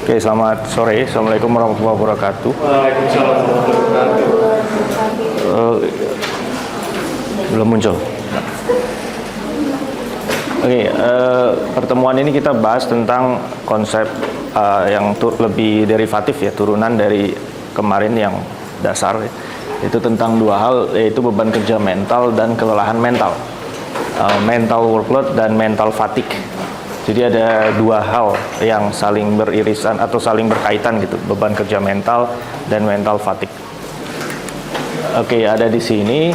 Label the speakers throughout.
Speaker 1: Oke, selamat sore. Assalamualaikum warahmatullahi wabarakatuh.
Speaker 2: Waalaikumsalam warahmatullahi wabarakatuh.
Speaker 1: Belum muncul. Oke, pertemuan ini kita bahas tentang konsep yang lebih derivatif ya, turunan dari kemarin yang dasar. Itu tentang dua hal, yaitu beban kerja mental dan kelelahan mental. Mental workload dan mental fatigue. Jadi ada dua hal yang saling beririsan atau saling berkaitan gitu, beban kerja mental dan mental fatigue. Oke, ada di sini.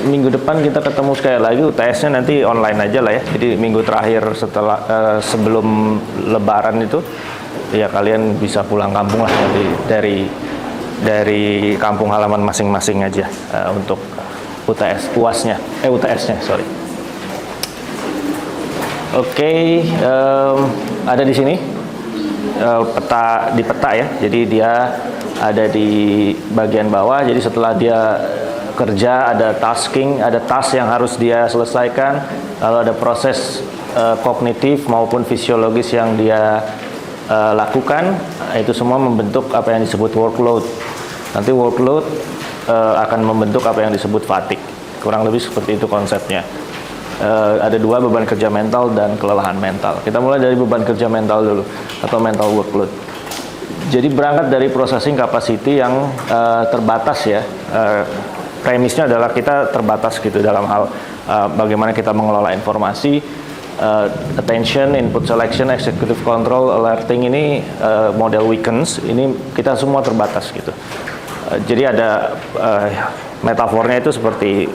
Speaker 1: Minggu depan kita ketemu sekali lagi, UTS-nya nanti online aja lah ya. Jadi minggu terakhir setelah sebelum Lebaran itu, ya kalian bisa pulang kampung lah dari kampung halaman masing-masing aja untuk UTS-nya, sorry. Oke, ada di sini peta ya. Jadi dia ada di bagian bawah. Jadi setelah dia kerja ada tasking, ada task yang harus dia selesaikan. Lalu ada proses kognitif maupun fisiologis yang dia lakukan. Itu semua membentuk apa yang disebut workload. Nanti workload akan membentuk apa yang disebut fatigue. Kurang lebih seperti itu konsepnya. Ada dua, beban kerja mental dan kelelahan mental. Kita mulai dari beban kerja mental dulu, atau mental workload. Jadi berangkat dari processing capacity yang terbatas ya. Premisnya adalah kita terbatas gitu dalam hal bagaimana kita mengelola informasi, attention, input selection, executive control, alerting ini model Wickens, ini kita semua terbatas gitu. Jadi ada metafornya itu seperti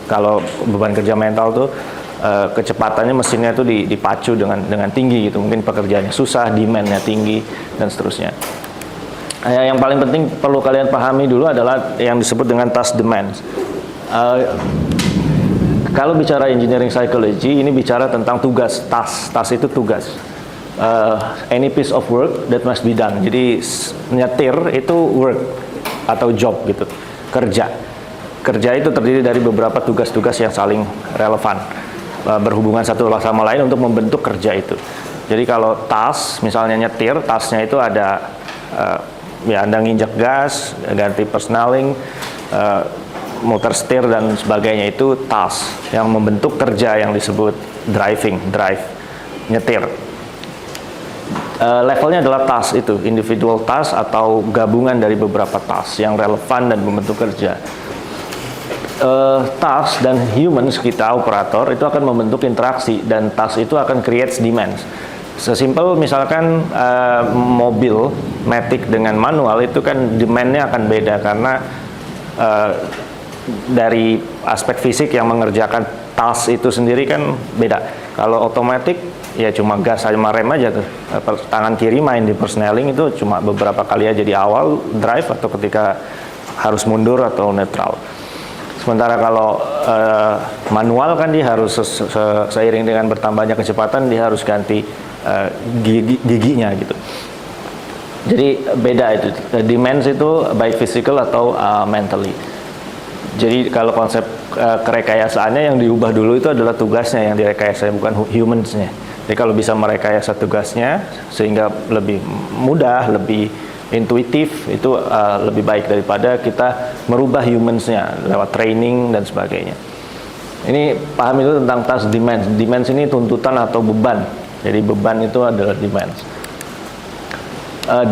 Speaker 1: kalau beban kerja mental tuh kecepatannya mesinnya tuh dipacu dengan tinggi gitu, mungkin pekerjaannya susah, demand-nya tinggi dan seterusnya. Yang paling penting perlu kalian pahami dulu adalah yang disebut dengan task demands. Kalau bicara engineering psychology, ini bicara tentang tugas, task itu tugas. Any piece of work that must be done. Jadi nyetir itu work atau job gitu, kerja. Kerja itu terdiri dari beberapa tugas-tugas yang saling relevan, berhubungan satu sama lain untuk membentuk kerja itu. Jadi kalau task, misalnya nyetir, tasknya itu ada ya Anda nginjak gas, ganti persneling, muter setir dan sebagainya, itu task yang membentuk kerja yang disebut drive, nyetir. Levelnya adalah task itu, individual task atau gabungan dari beberapa task yang relevan dan membentuk kerja. Task dan humans kita, operator, itu akan membentuk interaksi, dan task itu akan create demands. Sesimpel misalkan mobil matic dengan manual itu kan demand-nya akan beda karena dari aspek fisik yang mengerjakan task itu sendiri kan beda. Kalau otomatis ya cuma gas sama rem aja tuh. Tangan kiri main di persneling itu cuma beberapa kali aja di awal drive atau ketika harus mundur atau netral. Sementara kalau manual kan dia harus seiring dengan bertambahnya kecepatan dia harus ganti giginya gitu. Jadi beda itu. Demands itu baik physical atau mentally. Jadi kalau konsep kerekayasaannya yang diubah dulu itu adalah tugasnya yang direkayasa, bukan humans-nya. Jadi kalau bisa merekayasa tugasnya sehingga lebih mudah, lebih intuitif, itu lebih baik daripada kita merubah humans-nya lewat training dan sebagainya. Ini paham itu tentang task demands. Demands ini tuntutan atau beban. Jadi beban itu adalah demands.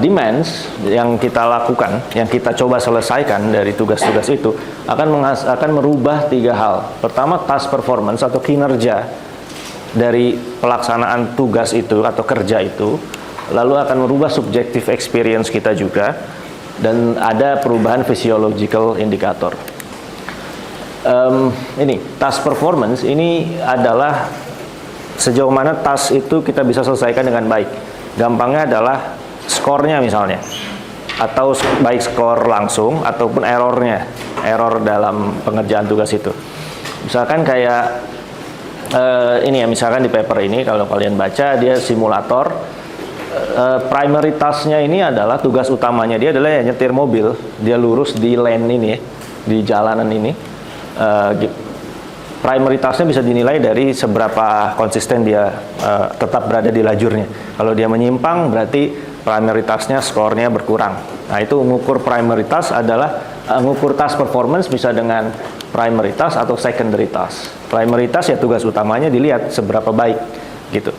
Speaker 1: Demands yang kita lakukan, yang kita coba selesaikan dari tugas-tugas itu akan merubah tiga hal. Pertama, task performance atau kinerja dari pelaksanaan tugas itu atau kerja itu. Lalu akan merubah subjective experience kita juga, dan ada perubahan physiological indicator. Ini task performance ini adalah sejauh mana task itu kita bisa selesaikan dengan baik. Gampangnya adalah skornya misalnya, atau baik skor langsung ataupun error dalam pengerjaan tugas itu. Misalkan kayak ini ya, misalkan di paper ini kalau kalian baca dia simulator. Primary task-nya ini adalah tugas utamanya dia adalah ya nyetir mobil, dia lurus di lane ini ya, di jalanan ini, primary task-nya bisa dinilai dari seberapa konsisten dia tetap berada di lajurnya. Kalau dia menyimpang, berarti primary task-nya skornya berkurang. Nah, itu mengukur primary task adalah mengukur task performance bisa dengan primary task atau secondary task. Primary task ya tugas utamanya dilihat seberapa baik gitu.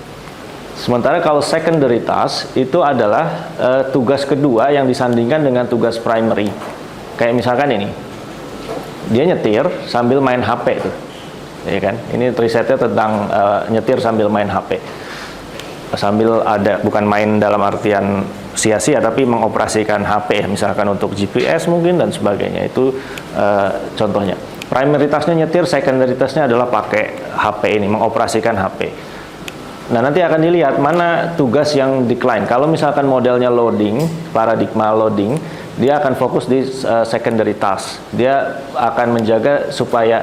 Speaker 1: Sementara kalau secondary task itu adalah tugas kedua yang disandingkan dengan tugas primary. Kayak misalkan ini, dia nyetir sambil main HP tuh. Ya kan? Ini risetnya tentang nyetir sambil main HP. Sambil ada, bukan main dalam artian sia-sia, tapi mengoperasikan HP, misalkan untuk GPS mungkin dan sebagainya. Itu contohnya. Primary task-nya nyetir, secondary task-nya adalah pakai HP ini, mengoperasikan HP. Nah, nanti akan dilihat mana tugas yang decline. Kalau misalkan modelnya loading, paradigma loading, dia akan fokus di secondary task. Dia akan menjaga supaya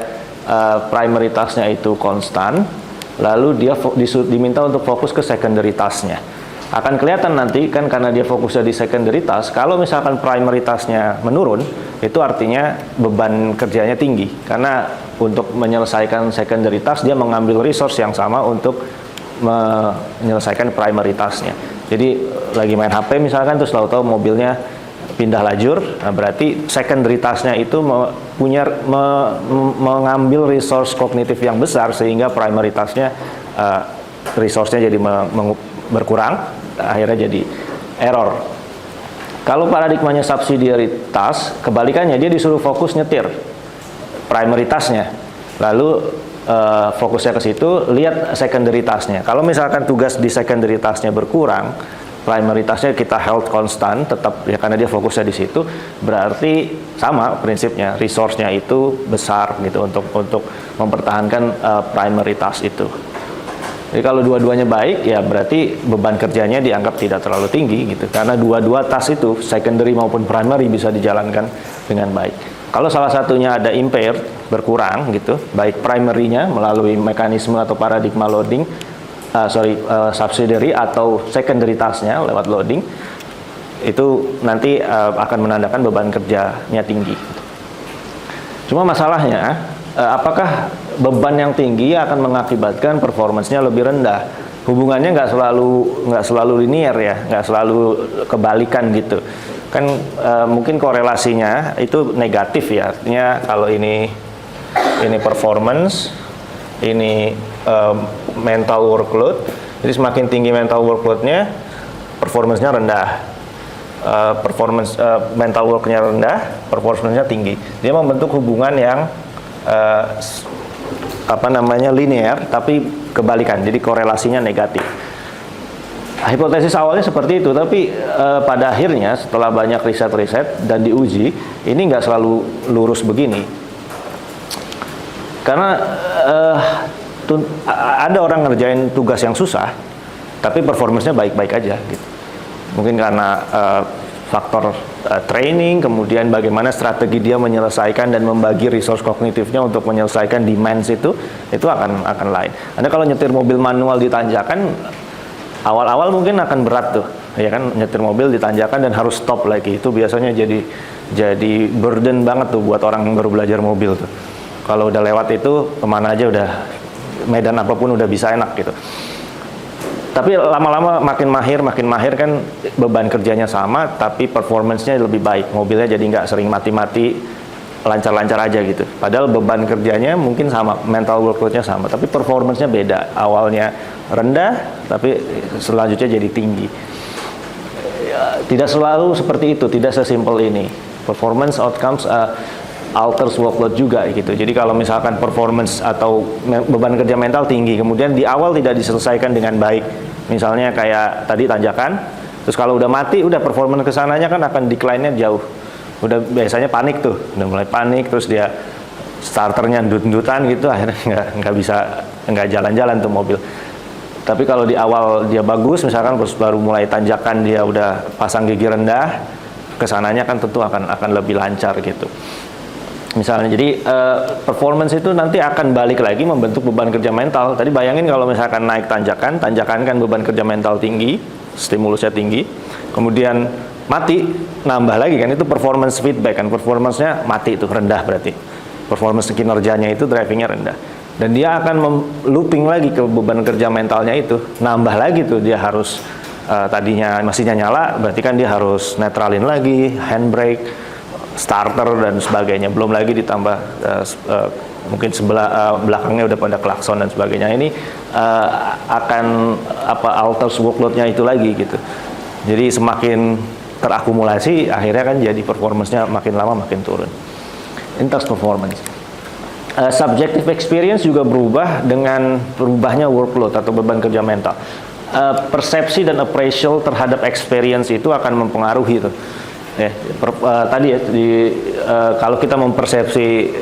Speaker 1: primary task-nya itu konstan, lalu dia diminta untuk fokus ke secondary task-nya. Akan kelihatan nanti kan karena dia fokusnya di secondary task, kalau misalkan primary task-nya menurun, itu artinya beban kerjanya tinggi. Karena untuk menyelesaikan secondary task, dia mengambil resource yang sama untuk menyelesaikan primary task-nya. Jadi lagi main HP misalkan, terus tahu-tahu mobilnya pindah lajur, nah berarti secondary task-nya itu mengambil resource kognitif yang besar sehingga primary task-nya resource-nya jadi berkurang, akhirnya jadi error. Kalau paradigmanya subsidiary task, kebalikannya, dia disuruh fokus nyetir primary task-nya, lalu fokusnya ke situ, lihat secondary task-nya. Kalau misalkan tugas di secondary task-nya berkurang, primary task-nya kita held konstan, tetap ya karena dia fokusnya di situ, berarti sama prinsipnya, resource-nya itu besar gitu untuk mempertahankan primary task itu. Jadi kalau dua-duanya baik, ya berarti beban kerjanya dianggap tidak terlalu tinggi gitu, karena dua-dua task itu, secondary maupun primary, bisa dijalankan dengan baik. Kalau salah satunya ada impaired, berkurang gitu, baik primary-nya melalui mekanisme atau paradigma loading, subsidiary atau secondary task-nya lewat loading, itu nanti akan menandakan beban kerjanya tinggi. Cuma masalahnya, apakah beban yang tinggi akan mengakibatkan performance-nya lebih rendah? Hubungannya nggak selalu linear ya, nggak selalu kebalikan gitu. Kan mungkin korelasinya itu negatif ya, artinya kalau ini performance, ini mental workload, jadi semakin tinggi mental workload-nya, performance-nya rendah. Mental work-nya rendah, performance-nya tinggi. Dia membentuk hubungan yang linear, tapi kebalikan, jadi korelasinya negatif. Hipotesis awalnya seperti itu, tapi pada akhirnya setelah banyak riset-riset dan diuji, ini nggak selalu lurus begini. Karena ada orang ngerjain tugas yang susah, tapi performance-nya baik-baik aja gitu. Mungkin karena faktor training, kemudian bagaimana strategi dia menyelesaikan dan membagi resource kognitifnya untuk menyelesaikan demands itu akan lain. Anda kalau nyetir mobil manual di tanjakan, awal-awal mungkin akan berat tuh, ya kan, nyetir mobil di tanjakan dan harus stop lagi. Itu biasanya jadi burden banget tuh buat orang yang baru belajar mobil tuh. Kalau udah lewat itu, kemana aja udah, medan apapun udah bisa enak gitu. Tapi lama-lama makin mahir kan beban kerjanya sama, tapi performance-nya lebih baik. Mobilnya jadi nggak sering mati-mati, lancar-lancar aja gitu. Padahal beban kerjanya mungkin sama, mental workload-nya sama, tapi performance-nya beda. Awalnya rendah, tapi selanjutnya jadi tinggi. Tidak selalu seperti itu, tidak sesimpel ini. Performance outcomes alters workload juga gitu. Jadi kalau misalkan performance atau beban kerja mental tinggi, kemudian di awal tidak diselesaikan dengan baik, misalnya kayak tadi tanjakan, terus kalau udah mati, udah performance kesananya kan akan decline-nya jauh. Udah biasanya panik tuh, udah mulai panik, terus dia starternya ndut-ndutan gitu, akhirnya nggak jalan-jalan tuh mobil. Tapi kalau di awal dia bagus, misalkan baru mulai tanjakan dia udah pasang gigi rendah, kesananya kan tentu akan lebih lancar gitu. Misalnya, jadi performance itu nanti akan balik lagi membentuk beban kerja mental. Tadi bayangin kalau misalkan naik tanjakan kan beban kerja mental tinggi, stimulusnya tinggi, kemudian mati, nambah lagi kan, itu performance feedback kan, performance-nya mati itu rendah berarti. Performance kinerjanya itu driving-nya rendah. dan dia akan looping lagi ke beban kerja mentalnya itu, nambah lagi tuh dia harus tadinya mesinnya nyala, berarti kan dia harus netralin lagi, handbrake, starter dan sebagainya. Belum lagi ditambah mungkin belakangnya udah pada klakson dan sebagainya. Ini akan alters workload-nya itu lagi gitu. Jadi semakin terakumulasi, akhirnya kan jadi performance-nya makin lama makin turun. In terms performance. Subjective experience juga berubah dengan berubahnya workload atau beban kerja mental. Persepsi dan appraisal terhadap experience itu akan mempengaruhi itu. Tadi ya, kalau kita mempersepsi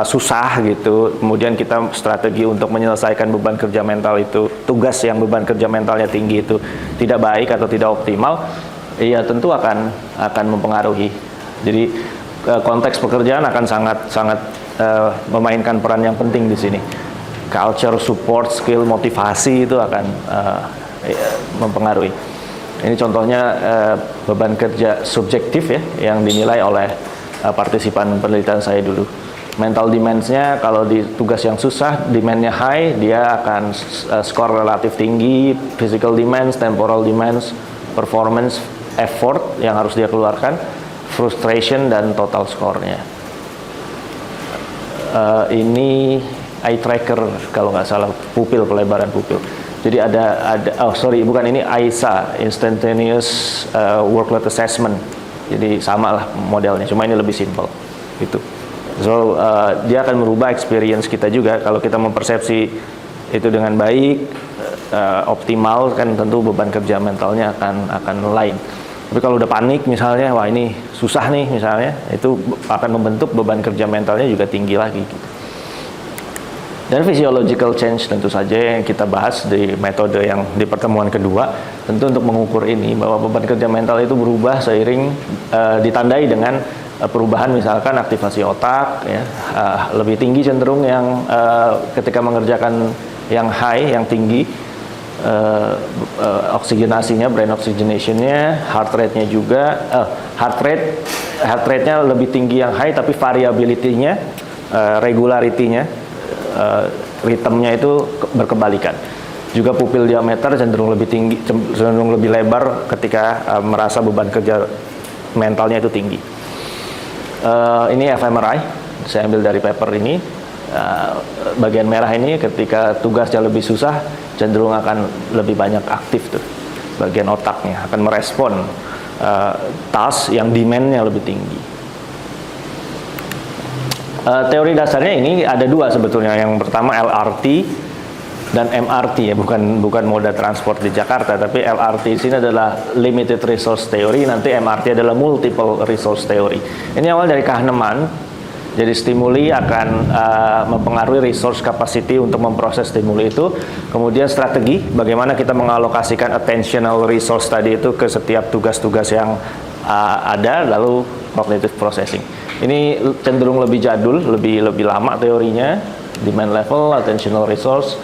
Speaker 1: susah gitu, kemudian kita strategi untuk menyelesaikan beban kerja mental itu, tugas yang beban kerja mentalnya tinggi itu tidak baik atau tidak optimal, ya tentu akan mempengaruhi. Jadi konteks pekerjaan akan sangat memainkan peran yang penting di sini. Culture, support, skill, motivasi itu akan mempengaruhi. Ini contohnya beban kerja subjektif ya, yang dinilai oleh partisipan penelitian saya dulu. Mental demands-nya kalau di tugas yang susah, demand-nya high, dia akan skor relatif tinggi. Physical demands, temporal demands, performance, effort yang harus dia keluarkan, frustration dan total score-nya. Ini eye tracker kalau nggak salah, pupil, pelebaran pupil. Jadi bukan ini ISA, Instantaneous Workload Assessment. Jadi sama lah modelnya, cuma ini lebih simple gitu. So dia akan merubah experience kita juga. Kalau kita mempersepsi itu dengan baik, optimal, kan tentu beban kerja mentalnya akan lain. Tapi kalau udah panik misalnya, wah ini susah nih misalnya, itu akan membentuk beban kerja mentalnya juga tinggi lagi gitu. Dan physiological change tentu saja yang kita bahas di metode yang di pertemuan kedua, tentu untuk mengukur ini bahwa beban kerja mental itu berubah seiring ditandai dengan perubahan misalkan aktivasi otak ya, lebih tinggi cenderung yang ketika mengerjakan yang high, yang tinggi, oksigenasinya, brain oxygenation-nya, heart rate-nya juga, heart rate-nya lebih tinggi yang high, tapi variability-nya, regularity-nya, ritmenya itu berkebalikan. Juga pupil diameter cenderung lebih tinggi, cenderung lebih lebar ketika merasa beban kerja mentalnya itu tinggi. Ini fMRI, saya ambil dari paper ini. Bagian merah ini ketika tugasnya lebih susah, cenderung akan lebih banyak aktif tuh. Bagian otaknya akan merespon task yang demand-nya lebih tinggi. Teori dasarnya ini ada dua sebetulnya. Yang pertama LRT dan MRT ya, bukan moda transport di Jakarta, tapi LRT di sini adalah limited resource theory, nanti MRT adalah multiple resource theory. Ini awal dari Kahneman. Jadi stimuli akan mempengaruhi resource capacity untuk memproses stimuli itu. Kemudian strategi bagaimana kita mengalokasikan attentional resource tadi itu ke setiap tugas-tugas yang ada, lalu cognitive processing. Ini cenderung lebih jadul, lebih lama teorinya. Demand level, attentional resource.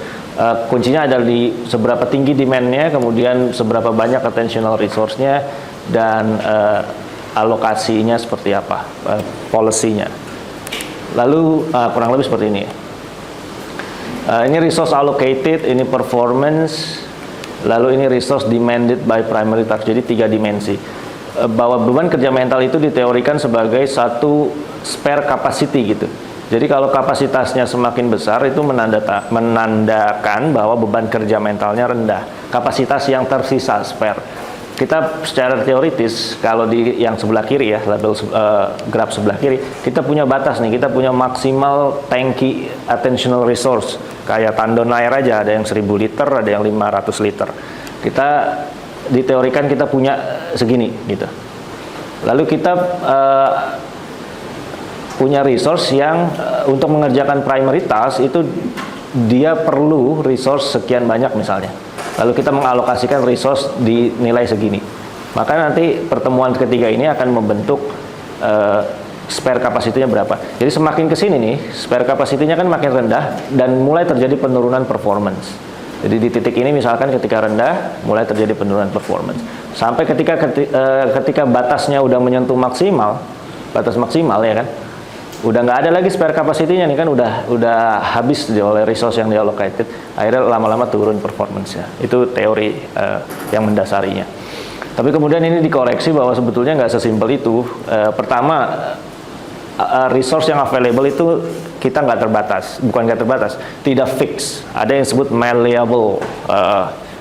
Speaker 1: Kuncinya adalah di seberapa tinggi demand-nya, kemudian seberapa banyak attentional resource-nya, dan alokasinya seperti apa, policy-nya. Lalu kurang lebih seperti ini. Ini resource allocated, ini performance, lalu ini resource demanded by primary task. Jadi 3 dimensi. Bahwa beban kerja mental itu diteorikan sebagai satu spare capacity gitu. Jadi kalau kapasitasnya semakin besar itu menandakan bahwa beban kerja mentalnya rendah. Kapasitas yang tersisa spare. Kita secara teoritis kalau di yang sebelah kiri ya, label graf sebelah kiri, kita punya batas nih, kita punya maksimal tangki attentional resource. Kayak tandon air aja, ada yang 1000 liter, ada yang 500 liter. Kita diteorikan kita punya segini gitu. Lalu kita punya resource yang untuk mengerjakan primary task itu dia perlu resource sekian banyak misalnya. Lalu kita mengalokasikan resource di nilai segini. Maka nanti pertemuan ketiga ini akan membentuk spare capacity-nya berapa. Jadi semakin ke sini nih, spare capacity-nya kan makin rendah dan mulai terjadi penurunan performance. Jadi di titik ini misalkan ketika rendah mulai terjadi penurunan performance. Sampai ketika batasnya udah menyentuh maksimal, batas maksimal ya kan. udah nggak ada lagi spare capacity-nya nih kan, udah habis oleh resource yang diallocated, akhirnya lama-lama turun performance-nya. Itu teori yang mendasarinya. Tapi kemudian ini dikoreksi bahwa sebetulnya nggak sesimpel itu. Pertama, resource yang available itu kita nggak terbatas, bukan nggak terbatas, tidak fix. Ada yang disebut malleable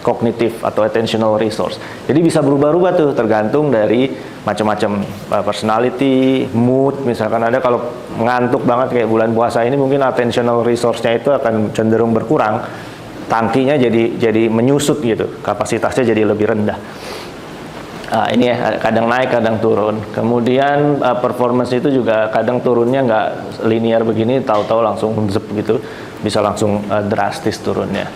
Speaker 1: cognitive atau attentional resource. Jadi bisa berubah-ubah tuh, tergantung dari macam-macam personality, mood. Misalkan ada kalau ngantuk banget kayak bulan puasa ini, mungkin attentional resource-nya itu akan cenderung berkurang, tangkinya jadi menyusut gitu, kapasitasnya jadi lebih rendah. Ini ya, kadang naik, kadang turun. Kemudian performance itu juga kadang turunnya nggak linear begini, tahu-tahu langsung zep gitu, bisa langsung drastis turunnya.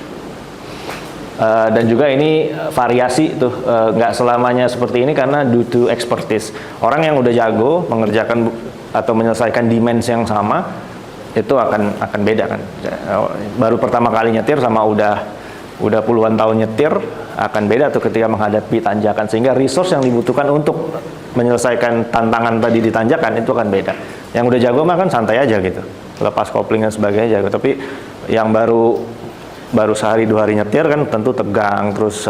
Speaker 1: Dan juga ini variasi tuh, nggak selamanya seperti ini karena due to expertise. Orang yang udah jago mengerjakan atau menyelesaikan demands yang sama, itu akan beda kan. Baru pertama kali nyetir sama udah puluhan tahun nyetir akan beda tuh ketika menghadapi tanjakan, sehingga resource yang dibutuhkan untuk menyelesaikan tantangan tadi di tanjakan itu akan beda. Yang udah jago mah kan santai aja gitu, lepas kopling dan sebagainya jago, tapi yang baru sehari 2 hari nyetir kan tentu tegang, terus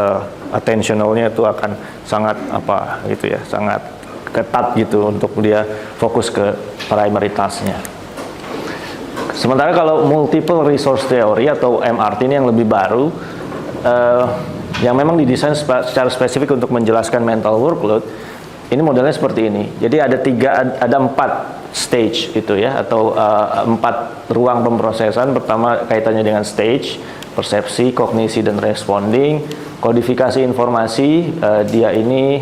Speaker 1: attentionalnya itu akan sangat gitu ya, sangat ketat gitu untuk dia fokus ke primary task-nya. Sementara kalau multiple resource theory atau MRT ini yang lebih baru, yang memang didesain secara spesifik untuk menjelaskan mental workload, ini modelnya seperti ini. Jadi ada 4 stage gitu ya, atau 4 ruang pemrosesan. Pertama kaitannya dengan stage, persepsi, kognisi, dan responding. Kodifikasi informasi, dia ini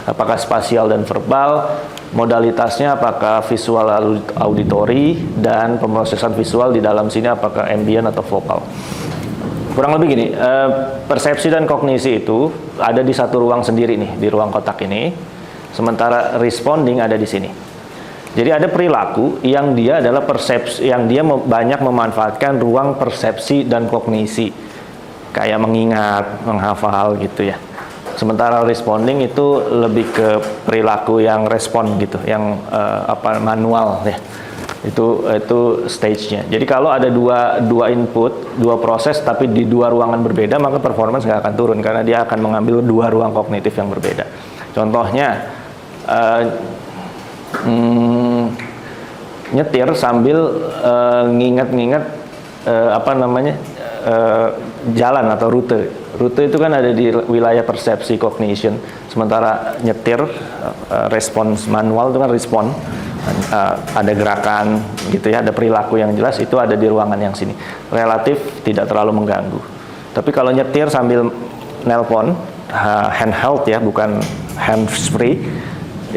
Speaker 1: apakah spasial dan verbal, modalitasnya apakah visual auditory, dan pemrosesan visual di dalam sini apakah ambient atau vokal. Kurang lebih gini, persepsi dan kognisi itu ada di satu ruang sendiri nih, di ruang kotak ini, sementara responding ada di sini. Jadi ada perilaku yang dia adalah persepsi, yang dia banyak memanfaatkan ruang persepsi dan kognisi, kayak mengingat, menghafal gitu ya. Sementara responding itu lebih ke perilaku yang respon gitu, yang manual ya. Itu stage-nya. Jadi kalau ada dua input, 2 proses tapi di 2 ruangan berbeda, maka performance nggak akan turun karena dia akan mengambil 2 ruang kognitif yang berbeda. Contohnya nyetir sambil nginget-nginget jalan atau rute. Rute itu kan ada di wilayah persepsi cognition, sementara nyetir respons manual itu kan respon, ada gerakan gitu ya, ada perilaku yang jelas, itu ada di ruangan yang sini, relatif tidak terlalu mengganggu. Tapi kalau nyetir sambil nelpon, handheld ya, bukan hands free,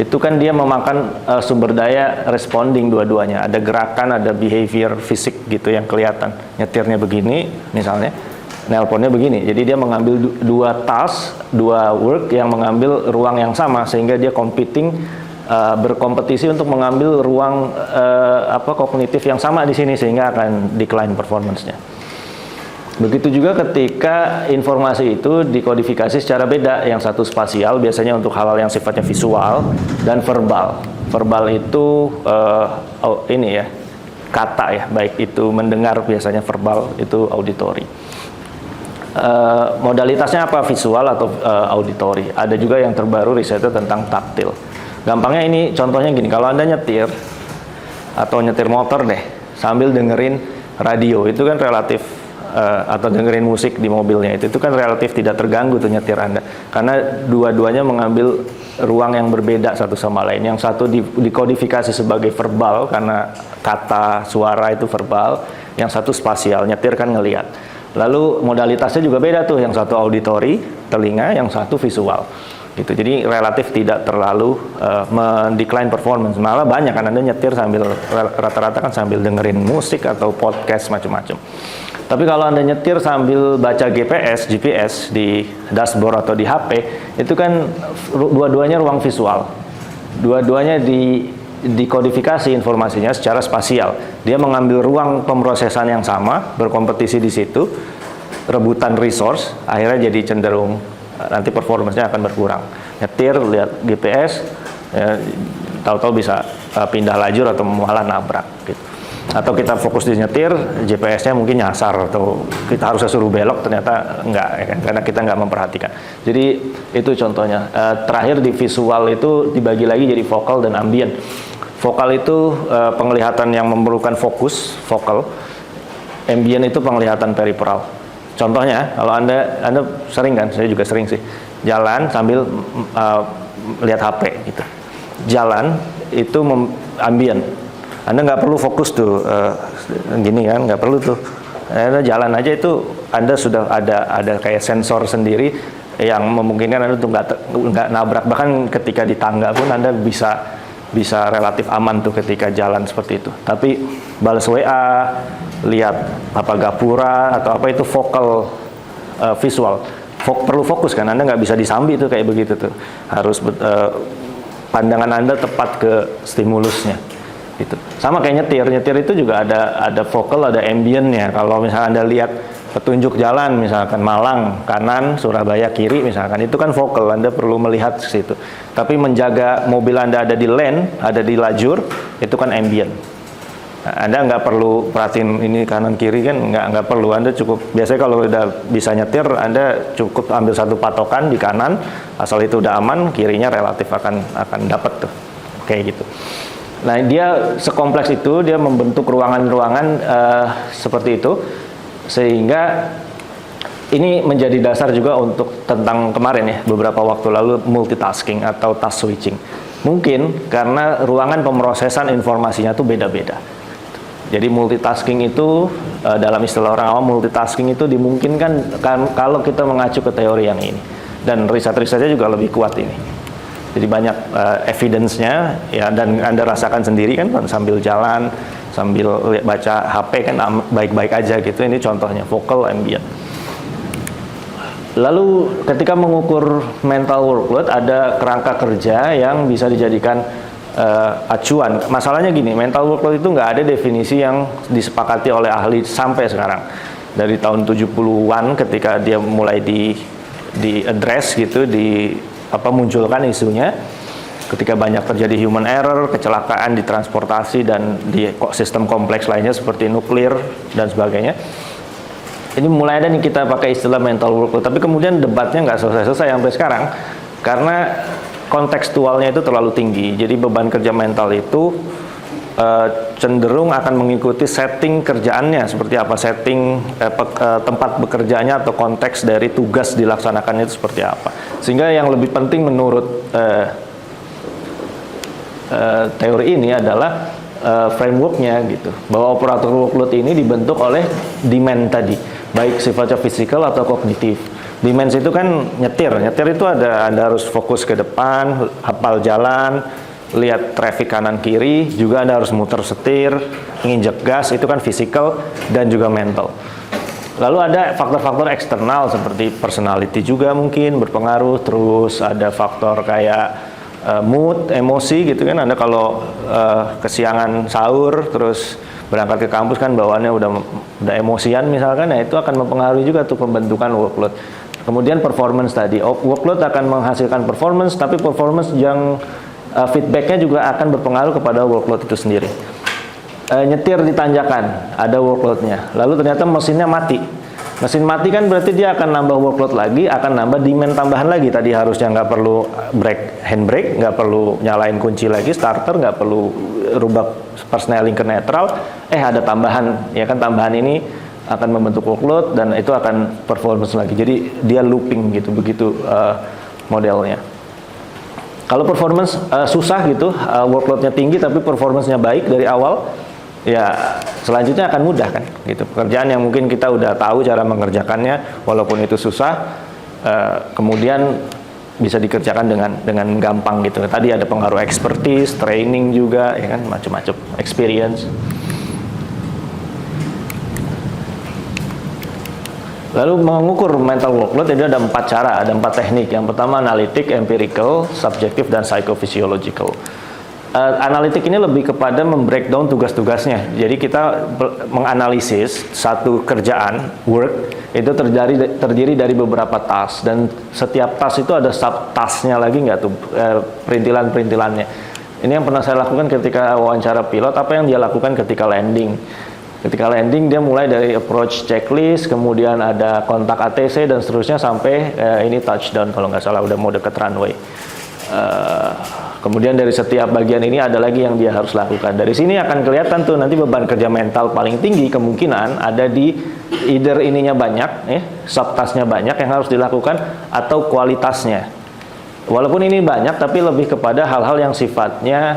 Speaker 1: itu kan dia memakan sumber daya responding dua-duanya, ada gerakan, ada behavior fisik gitu yang kelihatan. Nyetirnya begini misalnya, nelponnya begini, jadi dia mengambil 2 task, 2 work yang mengambil ruang yang sama, sehingga dia berkompetisi untuk mengambil ruang kognitif yang sama di sini, sehingga akan decline performance-nya. Begitu juga ketika informasi itu dikodifikasi secara beda, yang satu spasial biasanya untuk hal-hal yang sifatnya visual, dan verbal. Verbal itu ini ya, kata ya, baik itu mendengar biasanya verbal, itu auditory. Modalitasnya apa, visual atau auditory. Ada juga yang terbaru risetnya tentang taktil. Gampangnya ini contohnya gini, kalau Anda nyetir atau nyetir motor deh sambil dengerin radio, itu kan relatif atau dengerin musik di mobilnya, itu kan relatif tidak terganggu tuh nyetir Anda, karena dua-duanya mengambil ruang yang berbeda satu sama lain. Yang satu dikodifikasi sebagai verbal karena kata suara itu verbal, yang satu spasial, nyetir kan ngelihat. Lalu modalitasnya juga beda tuh, yang satu auditory, telinga, yang satu visual gitu. Jadi relatif tidak terlalu mendecline performance. Malah banyak kan Anda nyetir sambil, rata-rata kan sambil dengerin musik atau podcast macam-macam. Tapi kalau Anda nyetir sambil baca GPS di dashboard atau di HP, itu kan dua-duanya ruang visual. Dua-duanya dikodifikasi informasinya secara spasial. Dia mengambil ruang pemrosesan yang sama, berkompetisi di situ, rebutan resource, akhirnya jadi cenderung nanti performance-nya akan berkurang. Nyetir, lihat GPS, ya, tahu-tahu bisa pindah lajur atau malah nabrak gitu. Atau kita fokus di nyetir, GPS-nya mungkin nyasar, atau kita harus suruh belok, ternyata enggak, ya kan? Karena kita nggak memperhatikan. Jadi itu contohnya. Terakhir di visual itu dibagi lagi jadi vokal dan ambient. Vokal itu penglihatan yang memerlukan fokus, vokal. Ambient itu penglihatan peripheral. Contohnya, kalau anda sering kan, saya juga sering sih, jalan sambil lihat HP gitu. Jalan itu ambient. Anda nggak perlu fokus tuh gini kan, nggak perlu tuh. Anda jalan aja itu Anda sudah ada kayak sensor sendiri yang memungkinkan Anda tuh nggak nabrak. Bahkan ketika di tangga pun Anda bisa relatif aman tuh ketika jalan seperti itu. Tapi balas WA, lihat apa gapura atau apa itu vokal visual. Perlu fokus kan, Anda nggak bisa disambi tuh kayak begitu tuh. Harus pandangan Anda tepat ke stimulusnya. Gitu. Sama kayak nyetir itu juga ada vokal, ada ambientnya. Kalau misalnya Anda lihat petunjuk jalan, misalkan Malang kanan, Surabaya kiri, misalkan itu kan vokal, Anda perlu melihat ke situ. Tapi menjaga mobil Anda ada di lane, ada di lajur, itu kan ambient. Nah, Anda nggak perlu perhatiin ini kanan kiri kan, nggak perlu. Anda cukup biasanya kalau udah bisa nyetir, Anda cukup ambil satu patokan di kanan, asal itu udah aman, kirinya relatif akan dapat tuh, kayak gitu. Nah, dia sekompleks itu, dia membentuk ruangan-ruangan seperti itu, sehingga ini menjadi dasar juga untuk tentang kemarin ya, beberapa waktu lalu multitasking atau task switching. Mungkin karena ruangan pemrosesan informasinya tuh beda-beda. Jadi multitasking itu dalam istilah orang awam, multitasking itu dimungkinkan kalau kita mengacu ke teori yang ini. Dan riset-risetnya juga lebih kuat ini. Jadi banyak evidence-nya ya, dan Anda rasakan sendiri kan sambil jalan, sambil baca HP kan baik-baik aja gitu. Ini contohnya vocal ambient. Lalu ketika mengukur mental workload ada kerangka kerja yang bisa dijadikan acuan. Masalahnya gini, mental workload itu nggak ada definisi yang disepakati oleh ahli sampai sekarang. Dari tahun 70-an ketika dia mulai di address gitu, munculkan isunya ketika banyak terjadi human error, kecelakaan di transportasi dan di sistem kompleks lainnya seperti nuklir dan sebagainya. Ini mulai ada nih kita pakai istilah mental workload, tapi kemudian debatnya nggak selesai-selesai sampai sekarang karena kontekstualnya itu terlalu tinggi. Jadi beban kerja mental itu cenderung akan mengikuti setting kerjaannya, seperti apa setting tempat bekerjanya atau konteks dari tugas dilaksanakannya itu seperti apa. Sehingga yang lebih penting menurut teori ini adalah frameworknya gitu, bahwa operator workload ini dibentuk oleh demand tadi, baik sifatnya fisikal atau kognitif. Demand itu kan nyetir itu Anda harus fokus ke depan, hafal jalan, lihat traffic kanan kiri, juga Anda harus muter setir, nginjek gas, itu kan fisikal dan juga mental. Lalu ada faktor-faktor eksternal seperti personality juga mungkin berpengaruh, terus ada faktor kayak mood, emosi gitu kan. Anda kalau kesiangan sahur terus berangkat ke kampus kan bawaannya udah emosian misalkan, ya itu akan mempengaruhi juga tuh pembentukan workload. Kemudian performance tadi, workload akan menghasilkan performance, tapi performance yang feedbacknya juga akan berpengaruh kepada workload itu sendiri. Nyetir di tanjakan, ada workloadnya. Lalu ternyata mesinnya mati. Mesin mati kan berarti dia akan nambah workload lagi, akan nambah demand tambahan lagi. Tadi harusnya nggak perlu handbrake, nggak perlu nyalain kunci lagi, starter, nggak perlu rubah persneling ke netral. Ada tambahan, ya kan, tambahan ini akan membentuk workload dan itu akan performance lagi. Jadi dia looping gitu, begitu modelnya. Kalau performance susah gitu, workloadnya tinggi tapi performance-nya baik dari awal, ya selanjutnya akan mudah kan gitu. Pekerjaan yang mungkin kita udah tahu cara mengerjakannya walaupun itu susah, kemudian bisa dikerjakan dengan gampang gitu. Tadi ada pengaruh expertise, training juga, ya kan, macam-macam, experience. Lalu mengukur mental workload itu ada 4 cara, ada 4 teknik. Yang pertama analitik, empirical, subjektif, dan psychophysiological. Analitik ini lebih kepada membreakdown tugas-tugasnya. Jadi kita menganalisis satu kerjaan, work, itu terdiri dari beberapa task, dan setiap task itu ada sub-tasknya lagi nggak tuh, perintilan-perintilannya. Ini yang pernah saya lakukan ketika wawancara pilot, apa yang dia lakukan ketika landing. Ketika landing dia mulai dari approach checklist, kemudian ada kontak ATC dan seterusnya sampai ini touchdown kalau nggak salah udah mau deket runway. Kemudian dari setiap bagian ini ada lagi yang dia harus lakukan. Dari sini akan kelihatan tuh nanti beban kerja mental paling tinggi kemungkinan ada di either ininya banyak, subtasknya banyak yang harus dilakukan atau kualitasnya. Walaupun ini banyak, tapi lebih kepada hal-hal yang sifatnya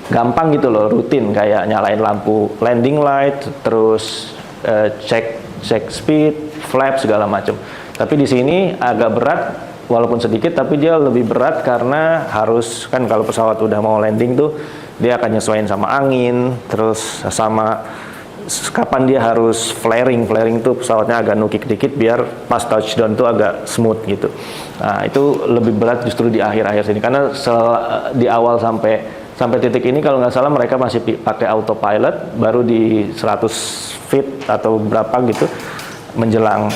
Speaker 1: gampang gitu loh, rutin, kayak nyalain lampu landing light, terus cek speed, flap segala macam. Tapi di sini agak berat, walaupun sedikit, tapi dia lebih berat karena harus kan kalau pesawat udah mau landing tuh dia akan nyesuaiin sama angin, terus sama kapan dia harus flaring tuh pesawatnya agak nukik dikit biar pas touchdown tuh agak smooth gitu. Nah itu lebih berat justru di akhir-akhir sini karena di awal sampai titik ini kalau nggak salah mereka masih pakai autopilot, baru di 100 feet atau berapa gitu menjelang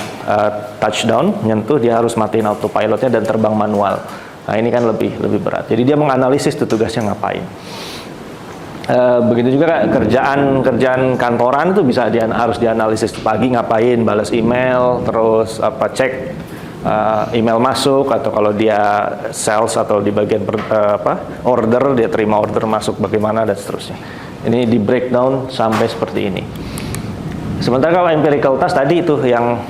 Speaker 1: touchdown nyentuh dia harus matiin autopilotnya dan terbang manual. Nah ini kan lebih berat. Jadi dia menganalisis tuh tugasnya ngapain. Begitu juga kerjaan kantoran tuh bisa harus dianalisis pagi ngapain, balas email, terus cek email masuk, atau kalau dia sales atau di bagian order dia terima order masuk bagaimana dan seterusnya. Ini di breakdown sampai seperti ini. Sementara kalau empirical task tadi itu yang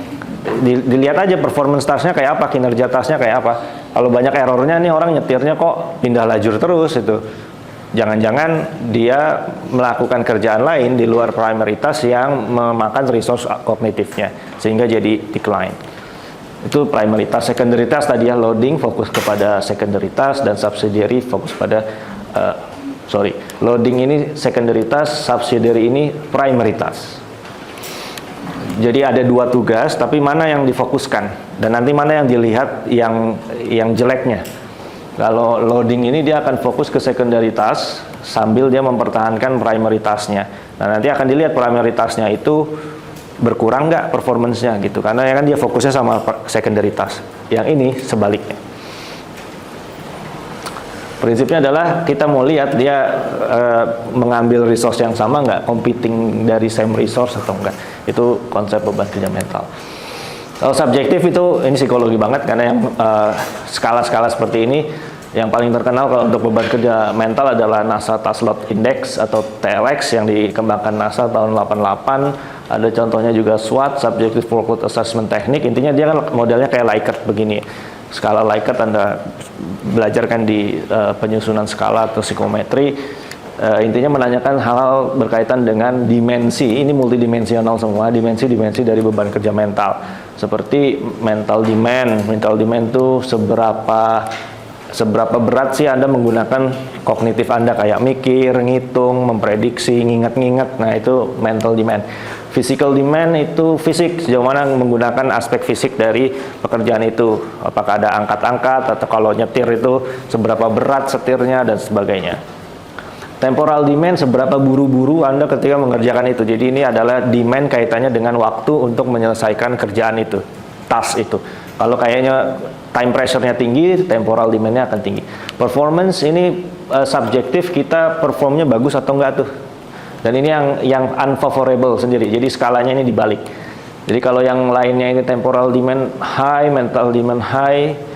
Speaker 1: dilihat aja performance tasknya kayak apa, kinerja tasknya kayak apa. Kalau banyak errornya nih orang nyetirnya kok pindah lajur terus itu. Jangan-jangan dia melakukan kerjaan lain di luar primary task yang memakan resource kognitifnya sehingga jadi decline. Itu primary task. Secondary task tadi ya, loading fokus kepada secondary task dan subsidiary fokus pada loading ini secondary task, subsidiary ini primary task. Jadi ada dua tugas, tapi mana yang difokuskan dan nanti mana yang dilihat yang jeleknya. Kalau loading ini dia akan fokus ke secondary task sambil dia mempertahankan primary task-nya. Nah nanti akan dilihat primary task-nya itu berkurang nggak performance-nya gitu, karena ya kan dia fokusnya sama secondary task. Yang ini sebaliknya. Prinsipnya adalah kita mau lihat dia mengambil resource yang sama nggak, competing dari same resource atau enggak. Itu konsep beban kerja mental. Kalau subjektif itu ini psikologi banget karena yang skala-skala seperti ini yang paling terkenal kalau untuk beban kerja mental adalah NASA Task Load Index atau TLX yang dikembangkan NASA tahun 88. Ada contohnya juga SWOT, Subjective Workload Assessment Technique. Intinya dia kan modelnya kayak Likert begini. Skala Likert Anda belajar kan di penyusunan skala atau psikometri. Intinya menanyakan hal-hal berkaitan dengan dimensi, ini multidimensional semua, dimensi-dimensi dari beban kerja mental. Seperti mental demand itu seberapa berat sih Anda menggunakan kognitif Anda kayak mikir, ngitung, memprediksi, nginget-nginget. Nah, itu mental demand. Physical demand itu fisik, sejauh mana menggunakan aspek fisik dari pekerjaan itu. Apakah ada angkat-angkat atau kalau nyetir itu seberapa berat setirnya dan sebagainya. Temporal demand, seberapa buru-buru Anda ketika mengerjakan itu. Jadi ini adalah demand kaitannya dengan waktu untuk menyelesaikan kerjaan itu, task itu. Kalau kayaknya time pressure-nya tinggi, temporal demand-nya akan tinggi. Performance ini subjektif, kita performnya bagus atau enggak tuh. Dan ini yang unfavorable sendiri. Jadi skalanya ini dibalik. Jadi kalau yang lainnya ini temporal demand high, mental demand high,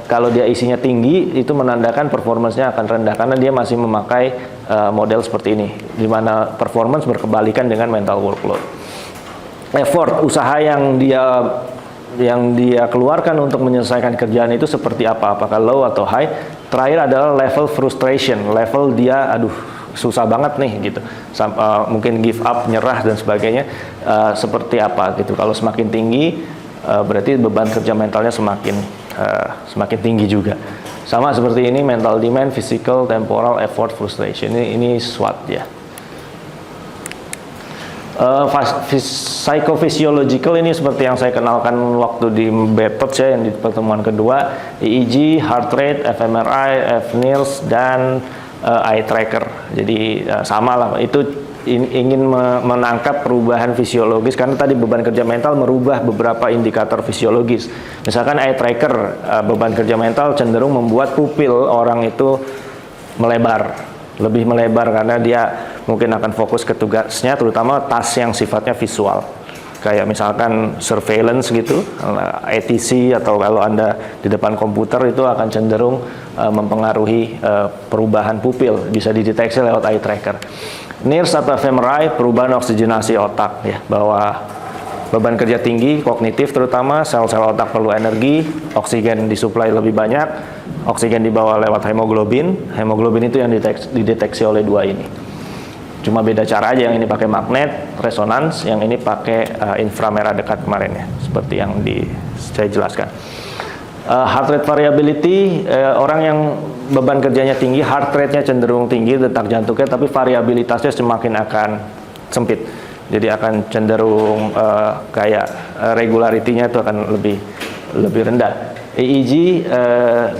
Speaker 1: kalau dia isinya tinggi itu menandakan performance-nya akan rendah karena dia masih memakai model seperti ini di mana performance berkebalikan dengan mental workload. Effort, usaha yang dia keluarkan untuk menyelesaikan kerjaan itu seperti apa, apakah low atau high. Terakhir adalah level frustration, level dia susah banget nih gitu, mungkin give up, nyerah dan sebagainya, seperti apa gitu. Kalau semakin tinggi berarti beban kerja mentalnya semakin tinggi juga. Sama seperti ini, mental demand, physical, temporal, effort, frustration. Ini SWOT ya. Psychophysiological ini seperti yang saya kenalkan waktu di BEPTOTS ya, yang di pertemuan kedua. EEG, heart rate, fMRI, fNIRS, dan eye tracker. Jadi sama lah, itu ingin menangkap perubahan fisiologis, karena tadi beban kerja mental merubah beberapa indikator fisiologis. Misalkan eye tracker, beban kerja mental cenderung membuat pupil orang itu lebih melebar karena dia mungkin akan fokus ke tugasnya, terutama task yang sifatnya visual. Kayak misalkan surveillance gitu, ATC, atau kalau Anda di depan komputer itu akan cenderung mempengaruhi perubahan pupil, bisa dideteksi lewat eye tracker. NIRS atau fMRI, perubahan oksigenasi otak, ya, bahwa beban kerja tinggi, kognitif terutama, sel-sel otak perlu energi, oksigen disuplai lebih banyak, oksigen dibawa lewat hemoglobin itu yang dideteksi oleh dua ini. Cuma beda cara aja, yang ini pakai magnet, resonans, yang ini pakai inframerah dekat kemarin ya, seperti yang saya jelaskan. Heart rate variability, orang yang beban kerjanya tinggi, heart rate-nya cenderung tinggi, detak jantungnya, tapi variabilitasnya semakin akan sempit. Jadi akan cenderung kayak regularity-nya itu akan lebih rendah. EEG,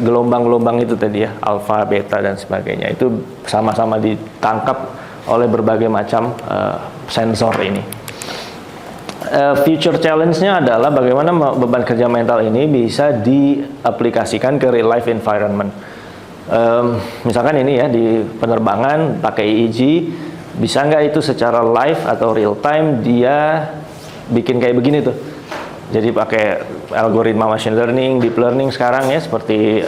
Speaker 1: gelombang-gelombang itu tadi ya, alfa, beta dan sebagainya, itu sama-sama ditangkap oleh berbagai macam sensor ini. Future challenge-nya adalah bagaimana beban kerja mental ini bisa diaplikasikan ke real life environment. Misalkan ini ya, di penerbangan pakai EEG, bisa nggak itu secara live atau real time dia bikin kayak begini tuh. Jadi pakai algoritma machine learning, deep learning sekarang ya, seperti